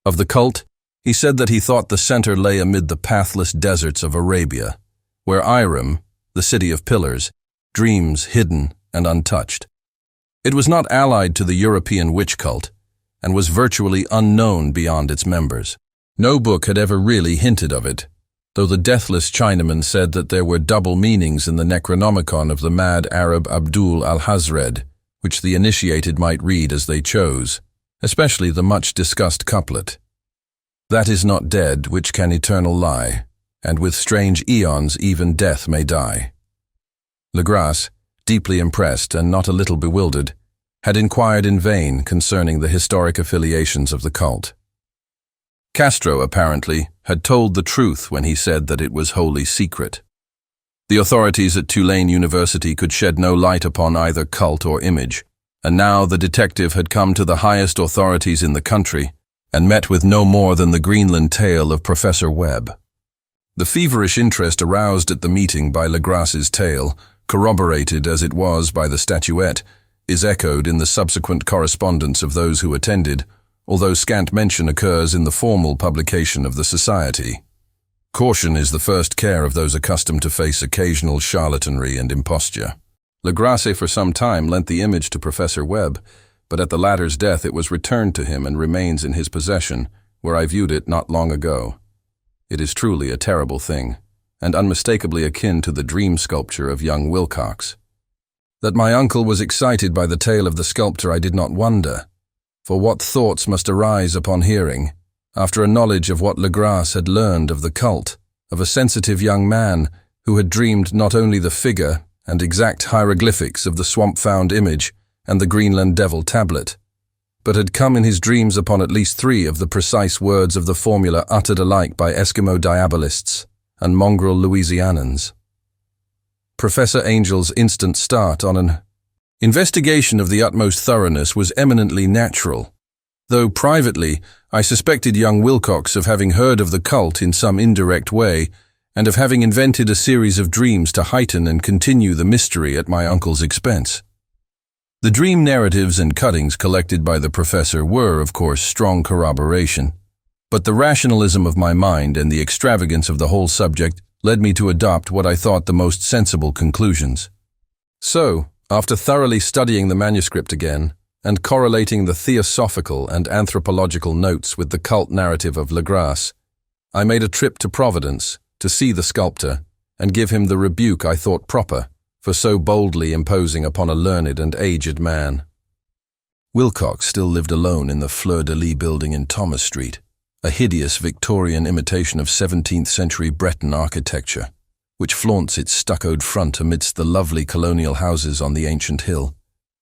Of the cult, he said that he thought the center lay amid the pathless deserts of Arabia, where Iram, the city of pillars, dreams hidden and untouched. It was not allied to the European witch cult, and was virtually unknown beyond its members. No book had ever really hinted of it, though the deathless Chinaman said that there were double meanings in the Necronomicon of the mad Arab Abdul al-Hazred, which the initiated might read as they chose, especially the much-discussed couplet, "That is not dead which can eternal lie, and with strange eons even death may die." Legrasse, deeply impressed and not a little bewildered, had inquired in vain concerning the historic affiliations of the cult. Castro, apparently, had told the truth when he said that it was wholly secret. The authorities at Tulane University could shed no light upon either cult or image, and now the detective had come to the highest authorities in the country and met with no more than the Greenland tale of Professor Webb. The feverish interest aroused at the meeting by Legrasse's tale, corroborated as it was by the statuette, is echoed in the subsequent correspondence of those who attended, although scant mention occurs in the formal publication of the society. Caution is the first care of those accustomed to face occasional charlatanry and imposture. Legrasse for some time lent the image to Professor Webb, but at the latter's death it was returned to him and remains in his possession, where I viewed it not long ago. It is truly a terrible thing, and unmistakably akin to the dream sculpture of young Wilcox. That my uncle was excited by the tale of the sculptor I did not wonder, for what thoughts must arise upon hearing, after a knowledge of what Legrasse had learned of the cult, of a sensitive young man who had dreamed not only the figure and exact hieroglyphics of the swamp-found image and the Greenland devil tablet, but had come in his dreams upon at least 3 of the precise words of the formula uttered alike by Eskimo diabolists and mongrel Louisianans. Professor Angel's instant start on an investigation of the utmost thoroughness was eminently natural, though privately I suspected young Wilcox of having heard of the cult in some indirect way and of having invented a series of dreams to heighten and continue the mystery at my uncle's expense. The dream narratives and cuttings collected by the professor were, of course, strong corroboration, but the rationalism of my mind and the extravagance of the whole subject led me to adopt what I thought the most sensible conclusions. So, after thoroughly studying the manuscript again, and correlating the theosophical and anthropological notes with the cult narrative of Legrasse, I made a trip to Providence to see the sculptor and give him the rebuke I thought proper for so boldly imposing upon a learned and aged man. Wilcox still lived alone in the Fleur-de-Lis building in Thomas Street, a hideous Victorian imitation of 17th-century Breton architecture, which flaunts its stuccoed front amidst the lovely colonial houses on the ancient hill,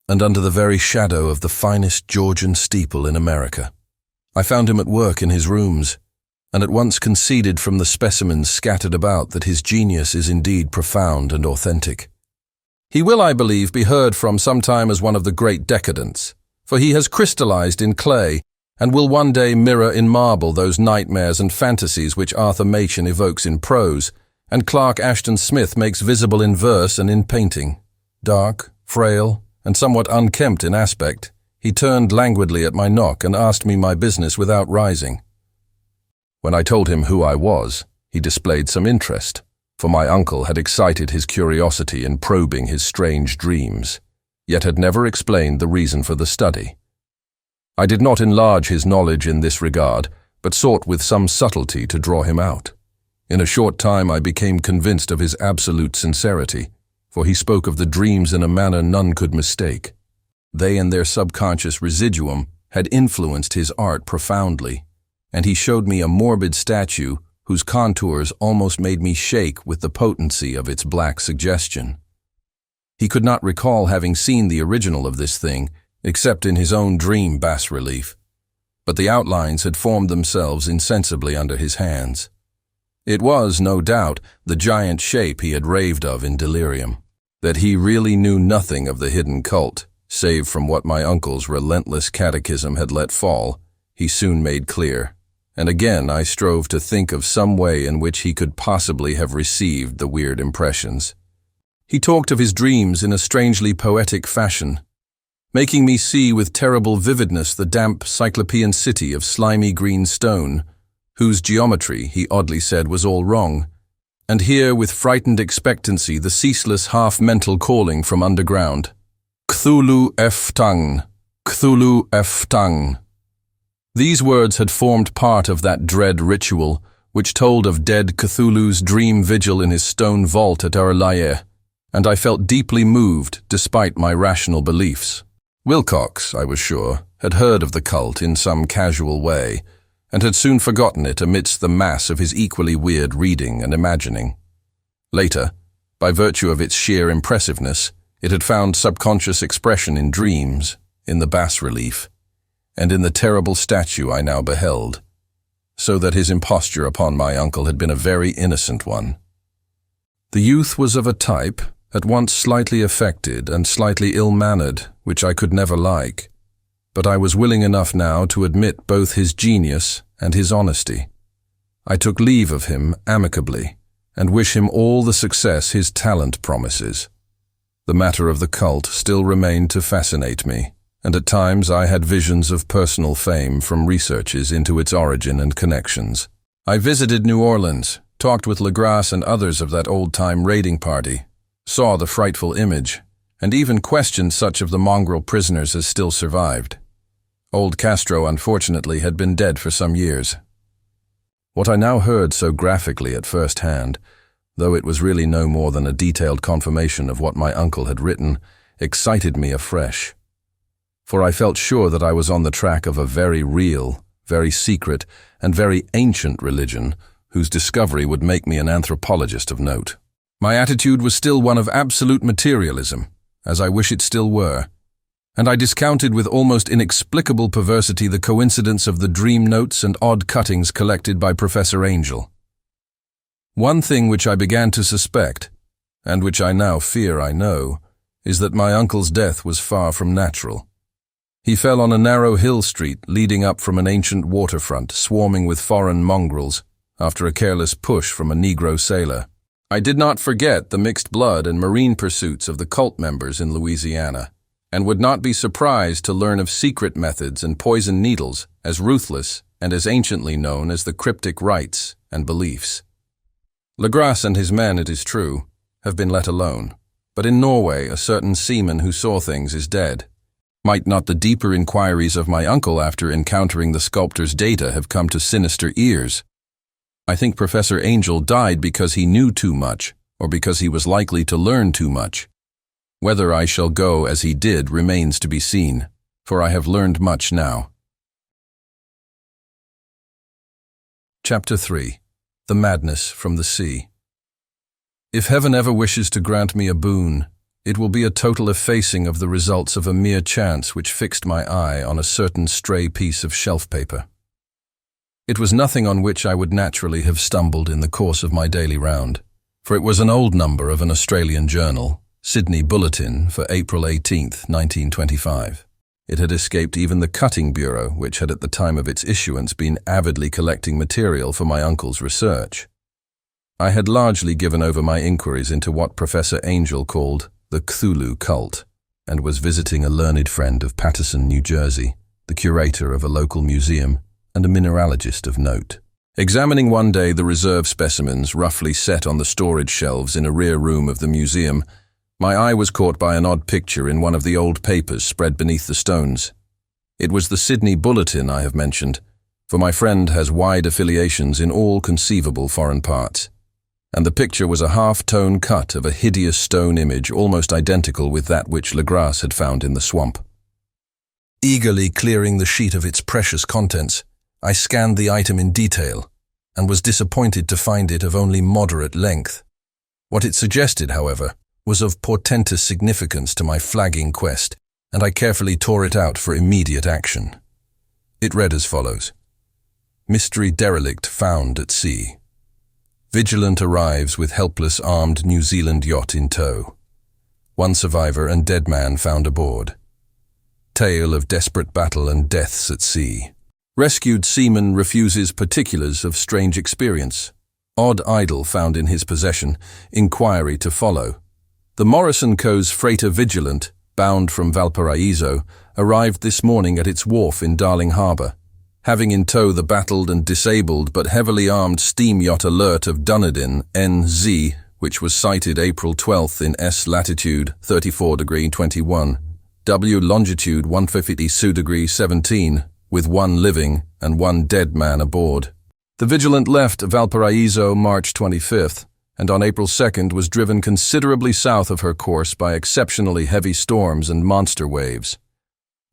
and under the very shadow of the finest Georgian steeple in America. I found him at work in his rooms, and at once conceded from the specimens scattered about that his genius is indeed profound and authentic. He will, I believe, be heard from sometime as one of the great decadents, for he has crystallized in clay and will one day mirror in marble those nightmares and fantasies which Arthur Machen evokes in prose, and Clark Ashton Smith makes visible in verse and in painting. Dark, frail, and somewhat unkempt in aspect, he turned languidly at my knock and asked me my business without rising. When I told him who I was, he displayed some interest, for my uncle had excited his curiosity in probing his strange dreams, yet had never explained the reason for the study. I did not enlarge his knowledge in this regard, but sought with some subtlety to draw him out. In a short time I became convinced of his absolute sincerity, for he spoke of the dreams in a manner none could mistake. They and their subconscious residuum had influenced his art profoundly, and he showed me a morbid statue whose contours almost made me shake with the potency of its black suggestion. He could not recall having seen the original of this thing, except in his own dream bas-relief, but the outlines had formed themselves insensibly under his hands. It was, no doubt, the giant shape he had raved of in delirium. That he really knew nothing of the hidden cult, save from what my uncle's relentless catechism had let fall, he soon made clear, and again I strove to think of some way in which he could possibly have received the weird impressions. He talked of his dreams in a strangely poetic fashion, making me see with terrible vividness the damp cyclopean city of slimy green stone, whose geometry, he oddly said, was all wrong, and hear with frightened expectancy the ceaseless half-mental calling from underground. Cthulhu eftang, Cthulhu eftang. These words had formed part of that dread ritual, which told of dead Cthulhu's dream vigil in his stone vault at Urlaye, and I felt deeply moved despite my rational beliefs. Wilcox, I was sure, had heard of the cult in some casual way, and had soon forgotten it amidst the mass of his equally weird reading and imagining. Later, by virtue of its sheer impressiveness, it had found subconscious expression in dreams, in the bas-relief, and in the terrible statue I now beheld, so that his imposture upon my uncle had been a very innocent one. The youth was of a type, at once slightly affected and slightly ill-mannered, which I could never like, but I was willing enough now to admit both his genius and his honesty. I took leave of him amicably, and wish him all the success his talent promises. The matter of the cult still remained to fascinate me, and at times I had visions of personal fame from researches into its origin and connections. I visited New Orleans, talked with Legrasse and others of that old-time raiding party, saw the frightful image, and even questioned such of the mongrel prisoners as still survived. Old Castro, unfortunately, had been dead for some years. What I now heard so graphically at first hand, though it was really no more than a detailed confirmation of what my uncle had written, excited me afresh. For I felt sure that I was on the track of a very real, very secret, and very ancient religion, whose discovery would make me an anthropologist of note. My attitude was still one of absolute materialism, as I wish it still were, and I discounted with almost inexplicable perversity the coincidence of the dream notes and odd cuttings collected by Professor Angel. One thing which I began to suspect, and which I now fear I know, is that my uncle's death was far from natural. He fell on a narrow hill street leading up from an ancient waterfront swarming with foreign mongrels after a careless push from a Negro sailor. I did not forget the mixed blood and marine pursuits of the cult members in Louisiana, and would not be surprised to learn of secret methods and poison needles as ruthless and as anciently known as the cryptic rites and beliefs. Legrasse and his men, it is true, have been let alone, but in Norway a certain seaman who saw things is dead. Might not the deeper inquiries of my uncle after encountering the sculptor's data have come to sinister ears? I think Professor Angel died because he knew too much, or because he was likely to learn too much. Whether I shall go as he did remains to be seen, for I have learned much now. Chapter 3. The Madness from the Sea. If heaven ever wishes to grant me a boon, it will be a total effacing of the results of a mere chance which fixed my eye on a certain stray piece of shelf paper. It was nothing on which I would naturally have stumbled in the course of my daily round, for it was an old number of an Australian journal, Sydney Bulletin, for April 18, 1925. It had escaped even the cutting bureau, which had at the time of its issuance been avidly collecting material for my uncle's research. I had largely given over my inquiries into what Professor Angel called the Cthulhu cult, and was visiting a learned friend of Paterson, New Jersey, the curator of a local museum, and a mineralogist of note. Examining one day the reserve specimens roughly set on the storage shelves in a rear room of the museum, my eye was caught by an odd picture in one of the old papers spread beneath the stones. It was the Sydney Bulletin I have mentioned, for my friend has wide affiliations in all conceivable foreign parts, and the picture was a half-tone cut of a hideous stone image almost identical with that which Legrasse had found in the swamp. Eagerly clearing the sheet of its precious contents, I scanned the item in detail, and was disappointed to find it of only moderate length. What it suggested, however, was of portentous significance to my flagging quest, and I carefully tore it out for immediate action. It read as follows: Mystery derelict found at sea. Vigilant arrives with helpless armed New Zealand yacht in tow. One survivor and dead man found aboard. Tale of desperate battle and deaths at sea. Rescued seaman refuses particulars of strange experience. Odd idol found in his possession. Inquiry to follow. The Morrison Co's freighter Vigilant, bound from Valparaiso, arrived this morning at its wharf in Darling Harbour, having in tow the battled and disabled but heavily armed steam yacht Alert of Dunedin, NZ, which was sighted April 12th in S latitude 34°21, W longitude 152°17, with 1 living and 1 dead man aboard. The Vigilant left Valparaiso March 25th, and on April 2nd was driven considerably south of her course by exceptionally heavy storms and monster waves.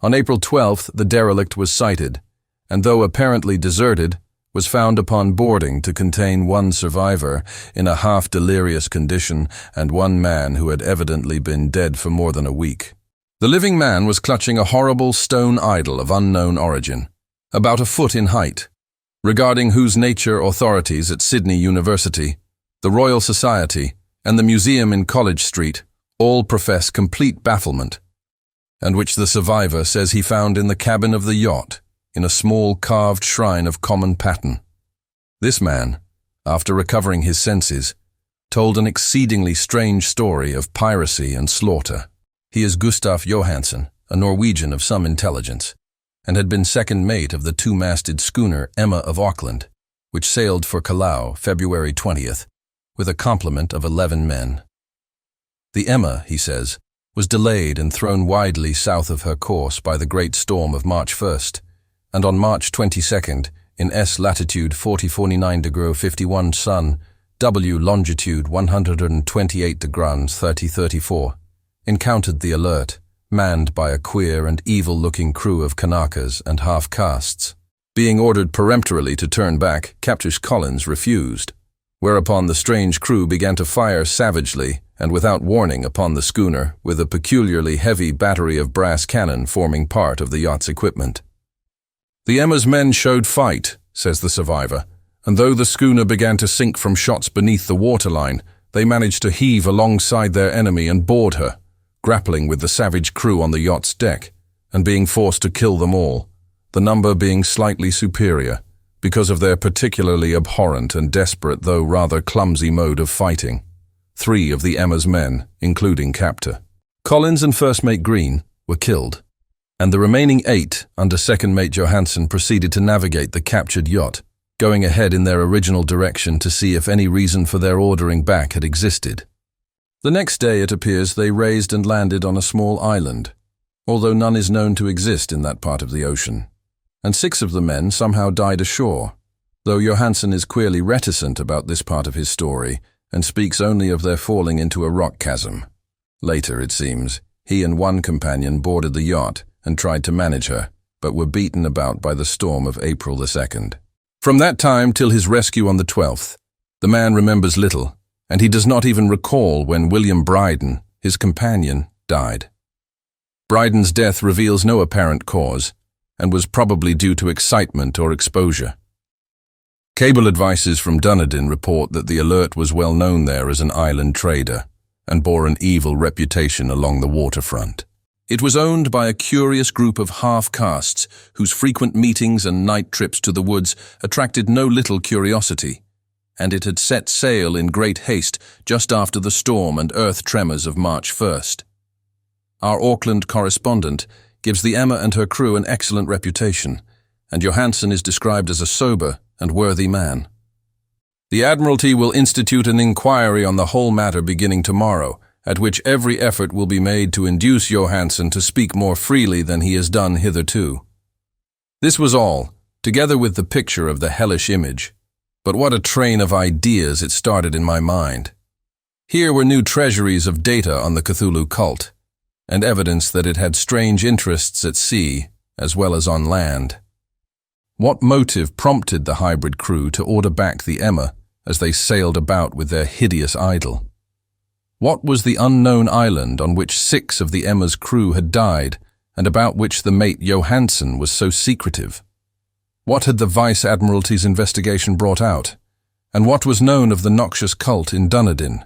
On April 12th, the derelict was sighted, and though apparently deserted, was found upon boarding to contain 1 survivor in a half-delirious condition and 1 man who had evidently been dead for more than a week. The living man was clutching a horrible stone idol of unknown origin, about a foot in height, regarding whose nature authorities at Sydney University, the Royal Society, and the museum in College Street all profess complete bafflement, and which the survivor says he found in the cabin of the yacht, in a small carved shrine of common pattern. This man, after recovering his senses, told an exceedingly strange story of piracy and slaughter. He is Gustaf Johansson, a Norwegian of some intelligence, and had been second mate of the 2-masted schooner Emma of Auckland, which sailed for Callao February 20th, with a complement of 11 men. The Emma, he says, was delayed and thrown widely south of her course by the great storm of March 1st, and on March 22nd, in S latitude 4049°51 sun, W longitude 128°3034, encountered the Alert, manned by a queer and evil-looking crew of Kanakas and half-castes. Being ordered peremptorily to turn back, Captain Collins refused, whereupon the strange crew began to fire savagely and without warning upon the schooner with a peculiarly heavy battery of brass cannon forming part of the yacht's equipment. The Emma's men showed fight, says the survivor, and though the schooner began to sink from shots beneath the waterline, they managed to heave alongside their enemy and board her, grappling with the savage crew on the yacht's deck, and being forced to kill them all, the number being slightly superior, because of their particularly abhorrent and desperate though rather clumsy mode of fighting. 3 of the Emma's men, including Captor Collins and First Mate Green, were killed, and the remaining 8 under Second Mate Johansson proceeded to navigate the captured yacht, going ahead in their original direction to see if any reason for their ordering back had existed. The next day, it appears, they raised and landed on a small island, although none is known to exist in that part of the ocean, and 6 of the men somehow died ashore, though Johansson is queerly reticent about this part of his story and speaks only of their falling into a rock chasm. Later, it seems, he and 1 companion boarded the yacht and tried to manage her, but were beaten about by the storm of April the 2nd. From that time till his rescue on the 12th, the man remembers little, and he does not even recall when William Bryden, his companion, died. Bryden's death reveals no apparent cause, and was probably due to excitement or exposure. Cable advices from Dunedin report that the Alert was well known there as an island trader, and bore an evil reputation along the waterfront. It was owned by a curious group of half-castes whose frequent meetings and night trips to the woods attracted no little curiosity, and it had set sail in great haste just after the storm and earth tremors of March 1st. Our Auckland correspondent gives the Emma and her crew an excellent reputation, and Johansson is described as a sober and worthy man. The Admiralty will institute an inquiry on the whole matter beginning tomorrow, at which every effort will be made to induce Johansson to speak more freely than he has done hitherto. This was all, together with the picture of the hellish image. But what a train of ideas it started in my mind. Here were new treasuries of data on the Cthulhu cult, and evidence that it had strange interests at sea as well as on land. What motive prompted the hybrid crew to order back the Emma as they sailed about with their hideous idol? What was the unknown island on which 6 of the Emma's crew had died and about which the mate Johansson was so secretive? What had the Vice Admiralty's investigation brought out? And what was known of the noxious cult in Dunedin?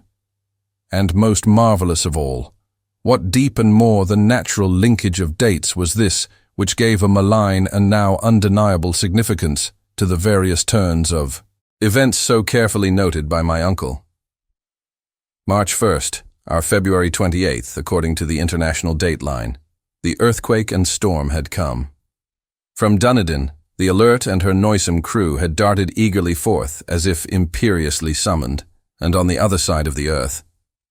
And most marvelous of all, what deep and more than natural linkage of dates was this which gave a malign and now undeniable significance to the various turns of events so carefully noted by my uncle? March 1st, our February 28th, according to the international dateline. The earthquake and storm had come. From Dunedin, the Alert and her noisome crew had darted eagerly forth as if imperiously summoned, and on the other side of the earth,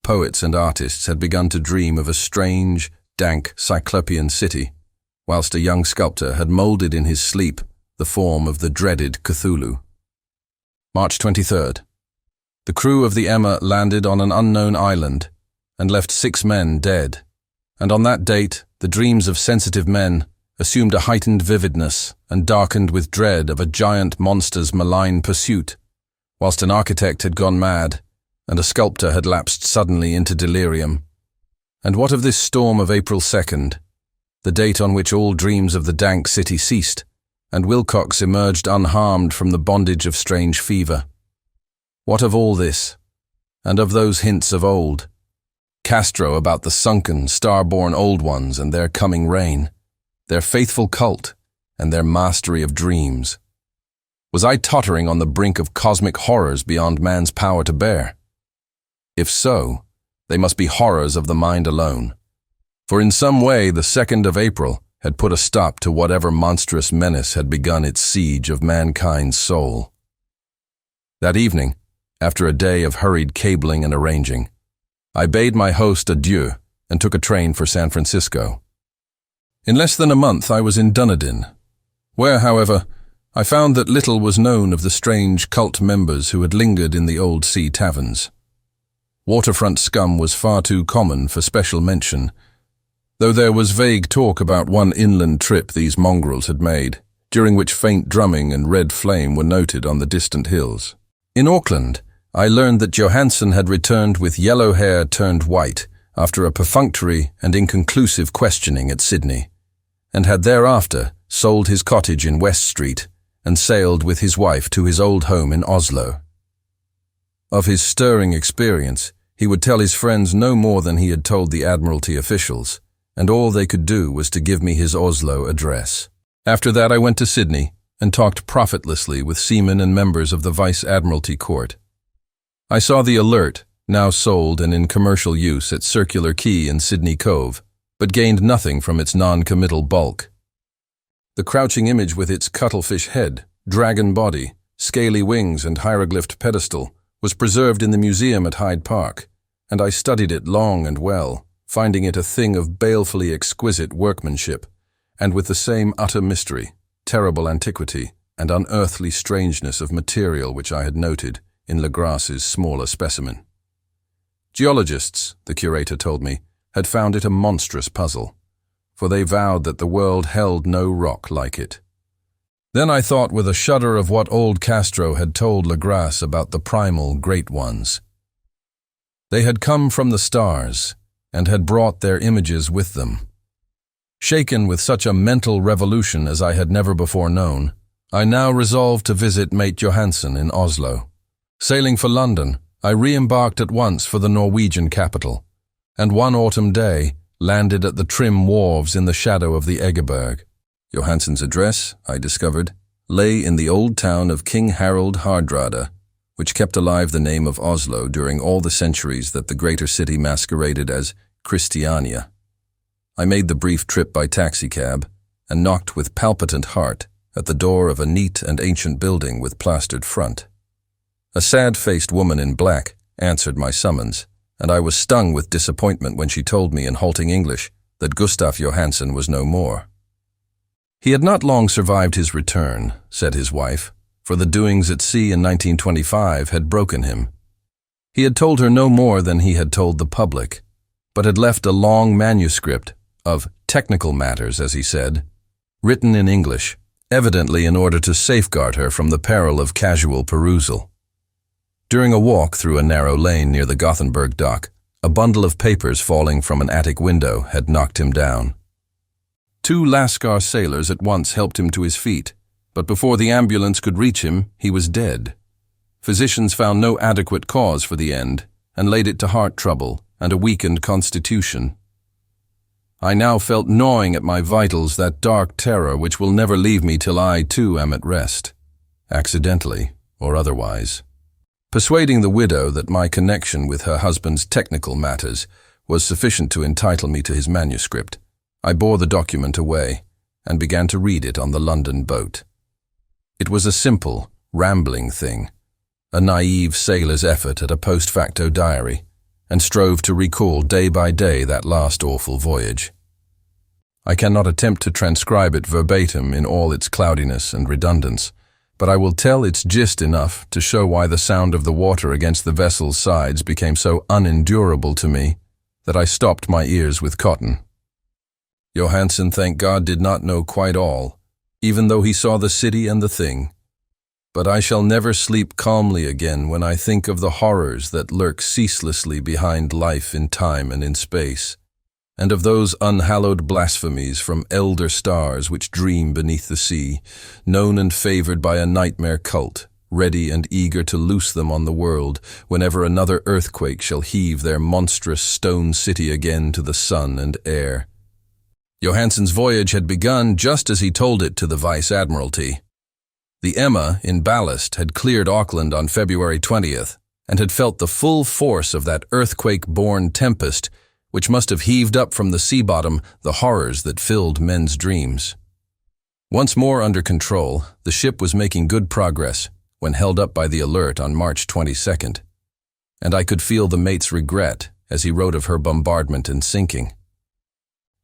poets and artists had begun to dream of a strange, dank, cyclopean city, whilst a young sculptor had moulded in his sleep the form of the dreaded Cthulhu. March 23rd. The crew of the Emma landed on an unknown island and left 6 men dead, and on that date the dreams of sensitive men assumed a heightened vividness and darkened with dread of a giant monster's malign pursuit, whilst an architect had gone mad and a sculptor had lapsed suddenly into delirium. And what of this storm of April 2nd, the date on which all dreams of the dank city ceased, and Wilcox emerged unharmed from the bondage of strange fever? What of all this, and of those hints of old? Castro about the sunken, star-born old ones and their coming reign, their faithful cult, and their mastery of dreams. Was I tottering on the brink of cosmic horrors beyond man's power to bear? If so, they must be horrors of the mind alone. For in some way the 2nd of April had put a stop to whatever monstrous menace had begun its siege of mankind's soul. That evening, after a day of hurried cabling and arranging, I bade my host adieu and took a train for San Francisco. In less than a month I was in Dunedin, where, however, I found that little was known of the strange cult members who had lingered in the old sea taverns. Waterfront scum was far too common for special mention, though there was vague talk about one inland trip these mongrels had made, during which faint drumming and red flame were noted on the distant hills. In Auckland, I learned that Johansson had returned with yellow hair turned white after a perfunctory and inconclusive questioning at Sydney, and had thereafter sold his cottage in West Street and sailed with his wife to his old home in Oslo. Of his stirring experience, he would tell his friends no more than he had told the Admiralty officials, and all they could do was to give me his Oslo address. After that I went to Sydney and talked profitlessly with seamen and members of the Vice-Admiralty Court. I saw the Alert, now sold and in commercial use at Circular Quay in Sydney Cove, but gained nothing from its non-committal bulk. The crouching image with its cuttlefish head, dragon body, scaly wings and hieroglyphed pedestal was preserved in the museum at Hyde Park, and I studied it long and well, finding it a thing of balefully exquisite workmanship, and with the same utter mystery, terrible antiquity, and unearthly strangeness of material which I had noted in Legrasse's smaller specimen. Geologists, the curator told me, had found it a monstrous puzzle, for they vowed that the world held no rock like it. Then I thought with a shudder of what old Castro had told Legrasse about the primal great ones. They had come from the stars, and had brought their images with them. Shaken with such a mental revolution as I had never before known, I now resolved to visit mate Johansson in Oslo. Sailing for London, I re-embarked at once for the Norwegian capital, and one autumn day landed at the trim wharves in the shadow of the Egeberg. Johansson's address, I discovered, lay in the old town of King Harald Hardrada, which kept alive the name of Oslo during all the centuries that the greater city masqueraded as Christiania. I made the brief trip by taxicab and knocked with palpitant heart at the door of a neat and ancient building with plastered front. A sad-faced woman in black answered my summons, and I was stung with disappointment when she told me in halting English that Gustaf Johansson was no more. He had not long survived his return, said his wife, for the doings at sea in 1925 had broken him. He had told her no more than he had told the public, but had left a long manuscript of technical matters, as he said, written in English, evidently in order to safeguard her from the peril of casual perusal. During a walk through a narrow lane near the Gothenburg dock, a bundle of papers falling from an attic window had knocked him down. 2 Lascar sailors at once helped him to his feet, but before the ambulance could reach him, he was dead. Physicians found no adequate cause for the end, and laid it to heart trouble and a weakened constitution. I now felt gnawing at my vitals that dark terror which will never leave me till I, too, am at rest, accidentally or otherwise. Persuading the widow that my connection with her husband's technical matters was sufficient to entitle me to his manuscript, I bore the document away and began to read it on the London boat. It was a simple, rambling thing, a naive sailor's effort at a post facto diary, and strove to recall day by day that last awful voyage. I cannot attempt to transcribe it verbatim in all its cloudiness and redundance, but I will tell its gist enough to show why the sound of the water against the vessel's sides became so unendurable to me that I stopped my ears with cotton. Johansen, thank God, did not know quite all, even though he saw the city and the thing. But I shall never sleep calmly again when I think of the horrors that lurk ceaselessly behind life in time and in space, and of those unhallowed blasphemies from elder stars which dream beneath the sea, known and favored by a nightmare cult, ready and eager to loose them on the world whenever another earthquake shall heave their monstrous stone city again to the sun and air. Johansen's voyage had begun just as he told it to the Vice-Admiralty. The Emma, in ballast, had cleared Auckland on February 20th and had felt the full force of that earthquake-born tempest which must have heaved up from the sea bottom the horrors that filled men's dreams. Once more under control, the ship was making good progress when held up by the Alert on March 22nd, and I could feel the mate's regret as he wrote of her bombardment and sinking.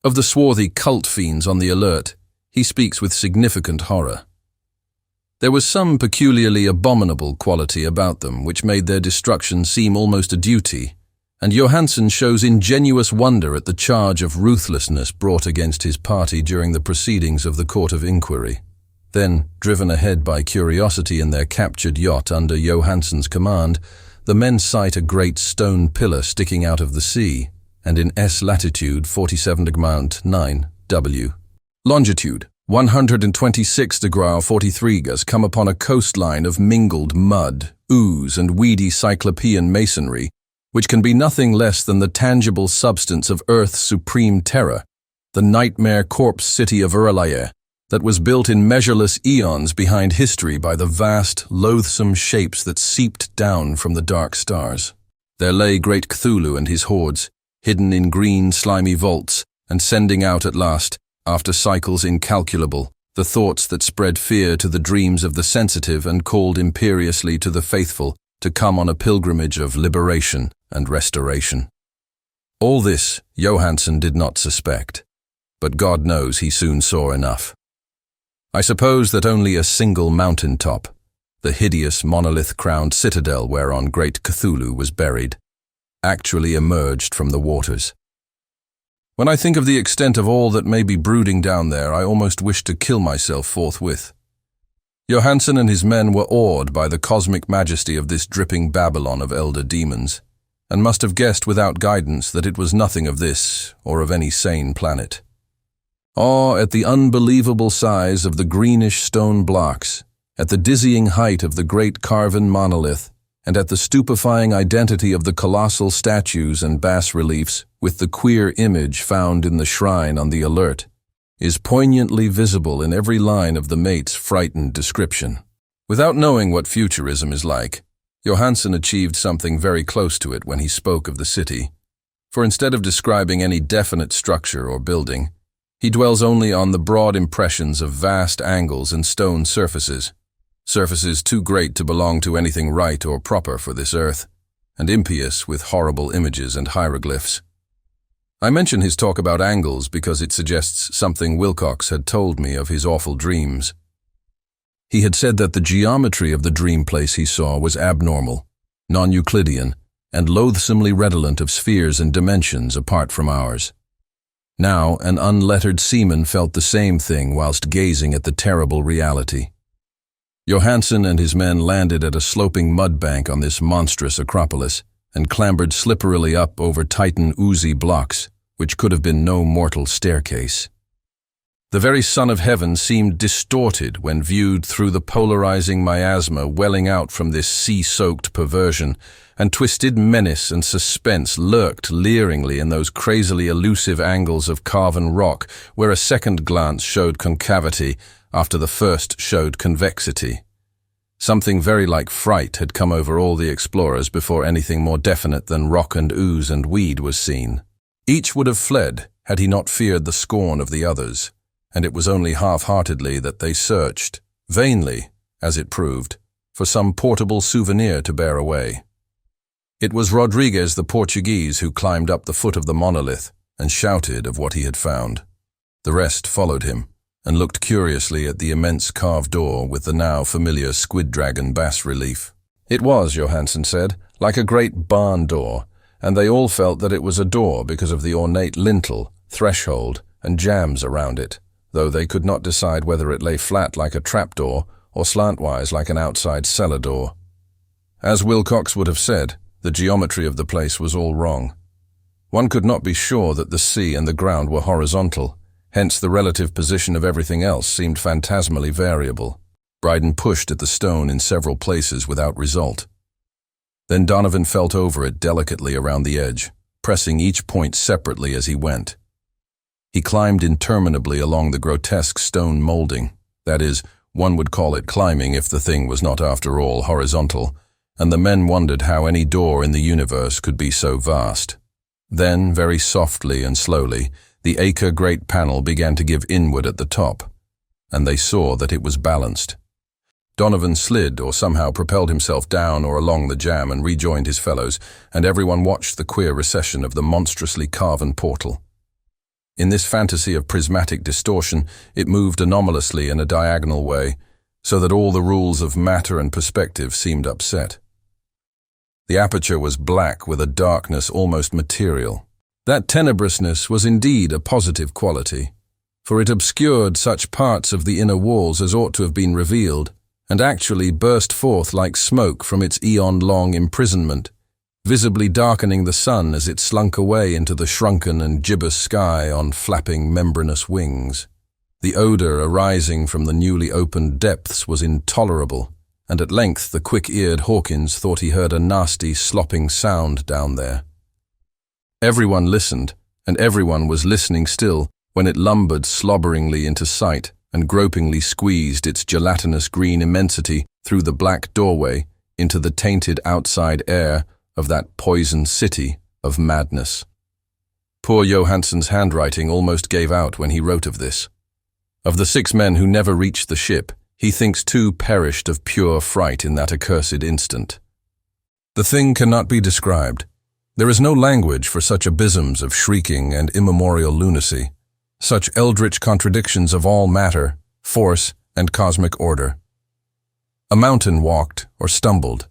Of the swarthy cult fiends on the Alert, he speaks with significant horror. There was some peculiarly abominable quality about them which made their destruction seem almost a duty, and Johansen shows ingenuous wonder at the charge of ruthlessness brought against his party during the proceedings of the Court of Inquiry. Then, driven ahead by curiosity in their captured yacht under Johansen's command, the men sight a great stone pillar sticking out of the sea, and in S latitude 47°9 W. Longitude 126°43' come upon a coastline of mingled mud, ooze, and weedy cyclopean masonry, which can be nothing less than the tangible substance of Earth's supreme terror, the nightmare corpse city of Uralaye, that was built in measureless eons behind history by the vast, loathsome shapes that seeped down from the dark stars. There lay great Cthulhu and his hordes, hidden in green, slimy vaults, and sending out at last, after cycles incalculable, the thoughts that spread fear to the dreams of the sensitive and called imperiously to the faithful to come on a pilgrimage of liberation and restoration. All this Johansen did not suspect, but God knows he soon saw enough. I suppose that only a single mountain top, the hideous monolith-crowned citadel whereon great Cthulhu was buried, actually emerged from the waters. When I think of the extent of all that may be brooding down there, I almost wish to kill myself forthwith. Johansen and his men were awed by the cosmic majesty of this dripping Babylon of elder demons, and must have guessed without guidance that it was nothing of this or of any sane planet. Awe at the unbelievable size of the greenish stone blocks, at the dizzying height of the great carven monolith, and at the stupefying identity of the colossal statues and bas-reliefs with the queer image found in the shrine on the Alert, is poignantly visible in every line of the mate's frightened description. Without knowing what futurism is like, Johansen achieved something very close to it when he spoke of the city, for instead of describing any definite structure or building, he dwells only on the broad impressions of vast angles and stone surfaces too great to belong to anything right or proper for this earth, and impious with horrible images and hieroglyphs. I mention his talk about angles because it suggests something Wilcox had told me of his awful dreams. He had said that the geometry of the dream place he saw was abnormal, non-Euclidean, and loathsomely redolent of spheres and dimensions apart from ours. Now, an unlettered seaman felt the same thing whilst gazing at the terrible reality. Johansen and his men landed at a sloping mud bank on this monstrous acropolis and clambered slipperily up over Titan oozy blocks, which could have been no mortal staircase. The very Son of Heaven seemed distorted when viewed through the polarizing miasma welling out from this sea-soaked perversion, and twisted menace and suspense lurked leeringly in those crazily elusive angles of carven rock where a second glance showed concavity after the first showed convexity. Something very like fright had come over all the explorers before anything more definite than rock and ooze and weed was seen. Each would have fled had he not feared the scorn of the others, and it was only half-heartedly that they searched, vainly, as it proved, for some portable souvenir to bear away. It was Rodriguez the Portuguese who climbed up the foot of the monolith and shouted of what he had found. The rest followed him and looked curiously at the immense carved door with the now familiar squid dragon bas-relief. It was, Johansen said, like a great barn door, and they all felt that it was a door because of the ornate lintel, threshold, and jambs around it, though they could not decide whether it lay flat like a trapdoor or slantwise like an outside cellar door. As Wilcox would have said, the geometry of the place was all wrong. One could not be sure that the sea and the ground were horizontal, hence the relative position of everything else seemed phantasmally variable. Bryden pushed at the stone in several places without result. Then Donovan felt over it delicately around the edge, pressing each point separately as he went. He climbed interminably along the grotesque stone molding, that is, one would call it climbing if the thing was not after all horizontal, and the men wondered how any door in the universe could be so vast. Then, very softly and slowly, the acre-great panel began to give inward at the top, and they saw that it was balanced. Donovan slid or somehow propelled himself down or along the jamb and rejoined his fellows, and everyone watched the queer recession of the monstrously carven portal. In this fantasy of prismatic distortion, it moved anomalously in a diagonal way, so that all the rules of matter and perspective seemed upset. The aperture was black with a darkness almost material. That tenebrousness was indeed a positive quality, for it obscured such parts of the inner walls as ought to have been revealed, and actually burst forth like smoke from its eon-long imprisonment, visibly darkening the sun as it slunk away into the shrunken and gibbous sky on flapping membranous wings. The odor arising from the newly opened depths was intolerable, and at length the quick-eared Hawkins thought he heard a nasty, slopping sound down there. Everyone listened, and everyone was listening still when it lumbered slobberingly into sight and gropingly squeezed its gelatinous green immensity through the black doorway into the tainted outside air of that poisoned city of madness. Poor Johansen's handwriting almost gave out when he wrote of this. Of the 6 men who never reached the ship, he thinks 2 perished of pure fright in that accursed instant. The thing cannot be described. There is no language for such abysms of shrieking and immemorial lunacy, such eldritch contradictions of all matter, force, and cosmic order. A mountain walked or stumbled.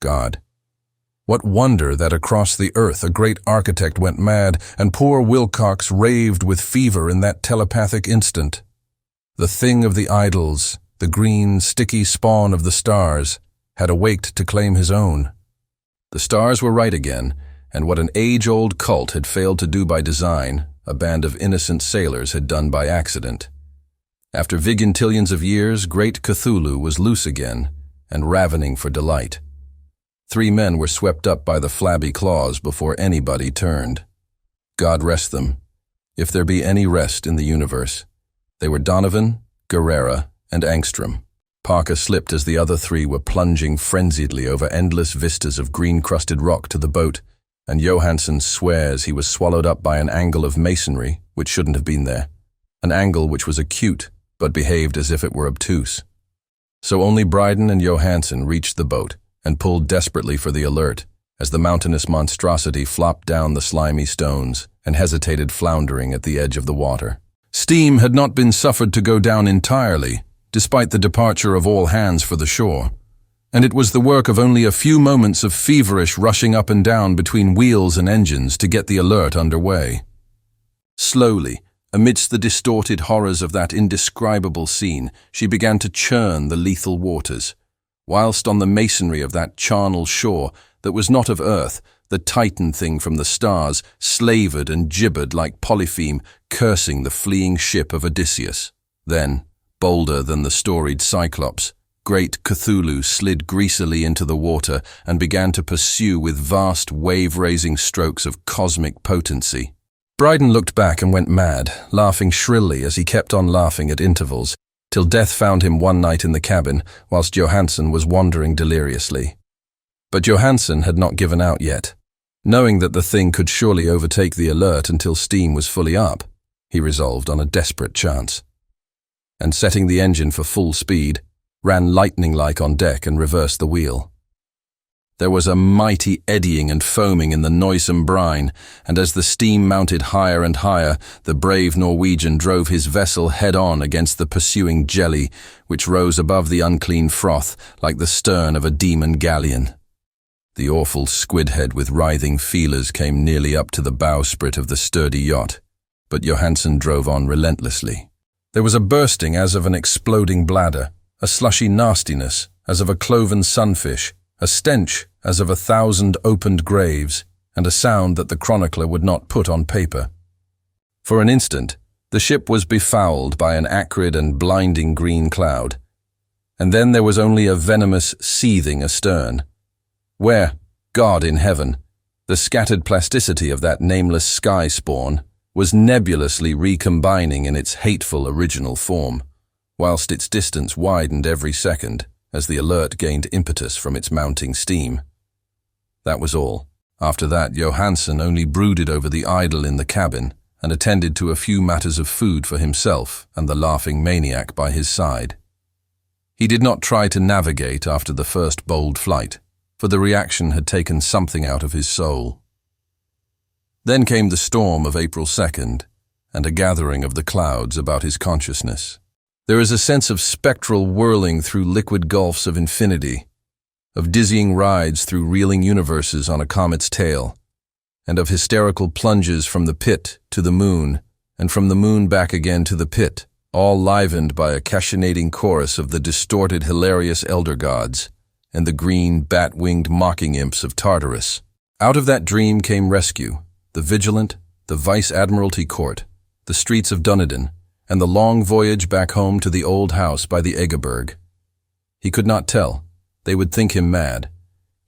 God. What wonder that across the earth a great architect went mad and poor Wilcox raved with fever in that telepathic instant. The thing of the idols, the green, sticky spawn of the stars, had awaked to claim his own. The stars were right again, and what an age-old cult had failed to do by design, a band of innocent sailors had done by accident. After vigintillions of years, great Cthulhu was loose again, and ravening for delight. 3 men were swept up by the flabby claws before anybody turned. God rest them, if there be any rest in the universe. They were Donovan, Guerrera, and Angstrom. Parker slipped as the other 3 were plunging frenziedly over endless vistas of green-crusted rock to the boat, and Johansen swears he was swallowed up by an angle of masonry which shouldn't have been there, an angle which was acute but behaved as if it were obtuse. So only Bryden and Johansen reached the boat and pulled desperately for the alert as the mountainous monstrosity flopped down the slimy stones and hesitated floundering at the edge of the water. Steam had not been suffered to go down entirely, despite the departure of all hands for the shore, and it was the work of only a few moments of feverish rushing up and down between wheels and engines to get the alert underway. Slowly, amidst the distorted horrors of that indescribable scene, she began to churn the lethal waters, whilst on the masonry of that charnel shore that was not of earth, the Titan thing from the stars slavered and gibbered like Polypheme, cursing the fleeing ship of Odysseus. Then, bolder than the storied Cyclops, great Cthulhu slid greasily into the water and began to pursue with vast wave-raising strokes of cosmic potency. Bryden looked back and went mad, laughing shrilly as he kept on laughing at intervals, till death found him one night in the cabin whilst Johansen was wandering deliriously. But Johansen had not given out yet. Knowing that the thing could surely overtake the alert until steam was fully up, he resolved on a desperate chance. And setting the engine for full speed, ran lightning-like on deck and reversed the wheel. There was a mighty eddying and foaming in the noisome brine, and as the steam mounted higher and higher, the brave Norwegian drove his vessel head-on against the pursuing jelly, which rose above the unclean froth like the stern of a demon galleon. The awful squid-head with writhing feelers came nearly up to the bowsprit of the sturdy yacht, but Johansen drove on relentlessly. There was a bursting as of an exploding bladder, a slushy nastiness as of a cloven sunfish, a stench as of 1,000 opened graves, and a sound that the chronicler would not put on paper. For an instant, the ship was befouled by an acrid and blinding green cloud, and then there was only a venomous seething astern, where, God in heaven, the scattered plasticity of that nameless sky spawn was nebulously recombining in its hateful original form, whilst its distance widened every second as the alert gained impetus from its mounting steam. That was all. After that, Johansen only brooded over the idol in the cabin and attended to a few matters of food for himself and the laughing maniac by his side. He did not try to navigate after the first bold flight, for the reaction had taken something out of his soul. Then came the storm of April 2nd, and a gathering of the clouds about his consciousness. There is a sense of spectral whirling through liquid gulfs of infinity, of dizzying rides through reeling universes on a comet's tail, and of hysterical plunges from the pit to the moon, and from the moon back again to the pit, all livened by a cachinnating chorus of the distorted, hilarious elder gods, and the green, bat-winged mocking imps of Tartarus. Out of that dream came rescue, the Vigilant, the Vice-Admiralty Court, the streets of Dunedin, and the long voyage back home to the old house by the Egeberg. He could not tell. They would think him mad.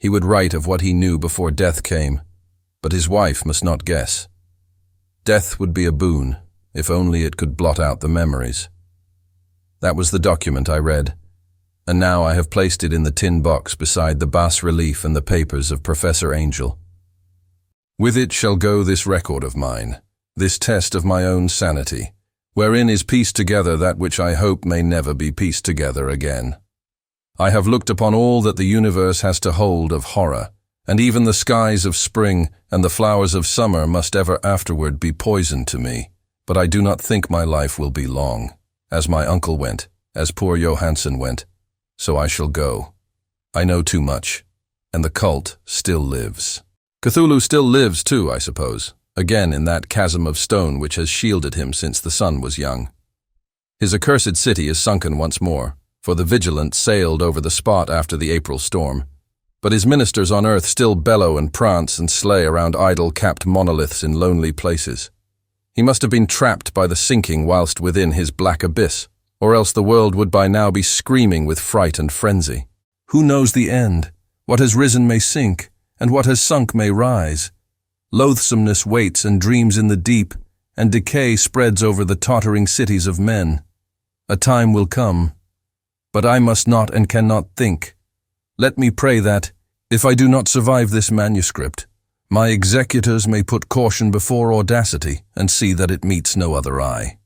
He would write of what he knew before death came, but his wife must not guess. Death would be a boon, if only it could blot out the memories. That was the document I read, and now I have placed it in the tin box beside the bas-relief and the papers of Professor Angel. With it shall go this record of mine, this test of my own sanity, wherein is pieced together that which I hope may never be pieced together again. I have looked upon all that the universe has to hold of horror, and even the skies of spring and the flowers of summer must ever afterward be poison to me, but I do not think my life will be long. As my uncle went, as poor Johansen went, so I shall go. I know too much, and the cult still lives. Cthulhu still lives too, I suppose, again in that chasm of stone which has shielded him since the sun was young. His accursed city is sunken once more, for the Vigilant sailed over the spot after the April storm, but his ministers on earth still bellow and prance and slay around idol-capped monoliths in lonely places. He must have been trapped by the sinking whilst within his black abyss, or else the world would by now be screaming with fright and frenzy. Who knows the end? What has risen may sink, and what has sunk may rise. Loathsomeness waits and dreams in the deep, and decay spreads over the tottering cities of men. A time will come, but I must not and cannot think. Let me pray that, if I do not survive this manuscript, my executors may put caution before audacity and see that it meets no other eye.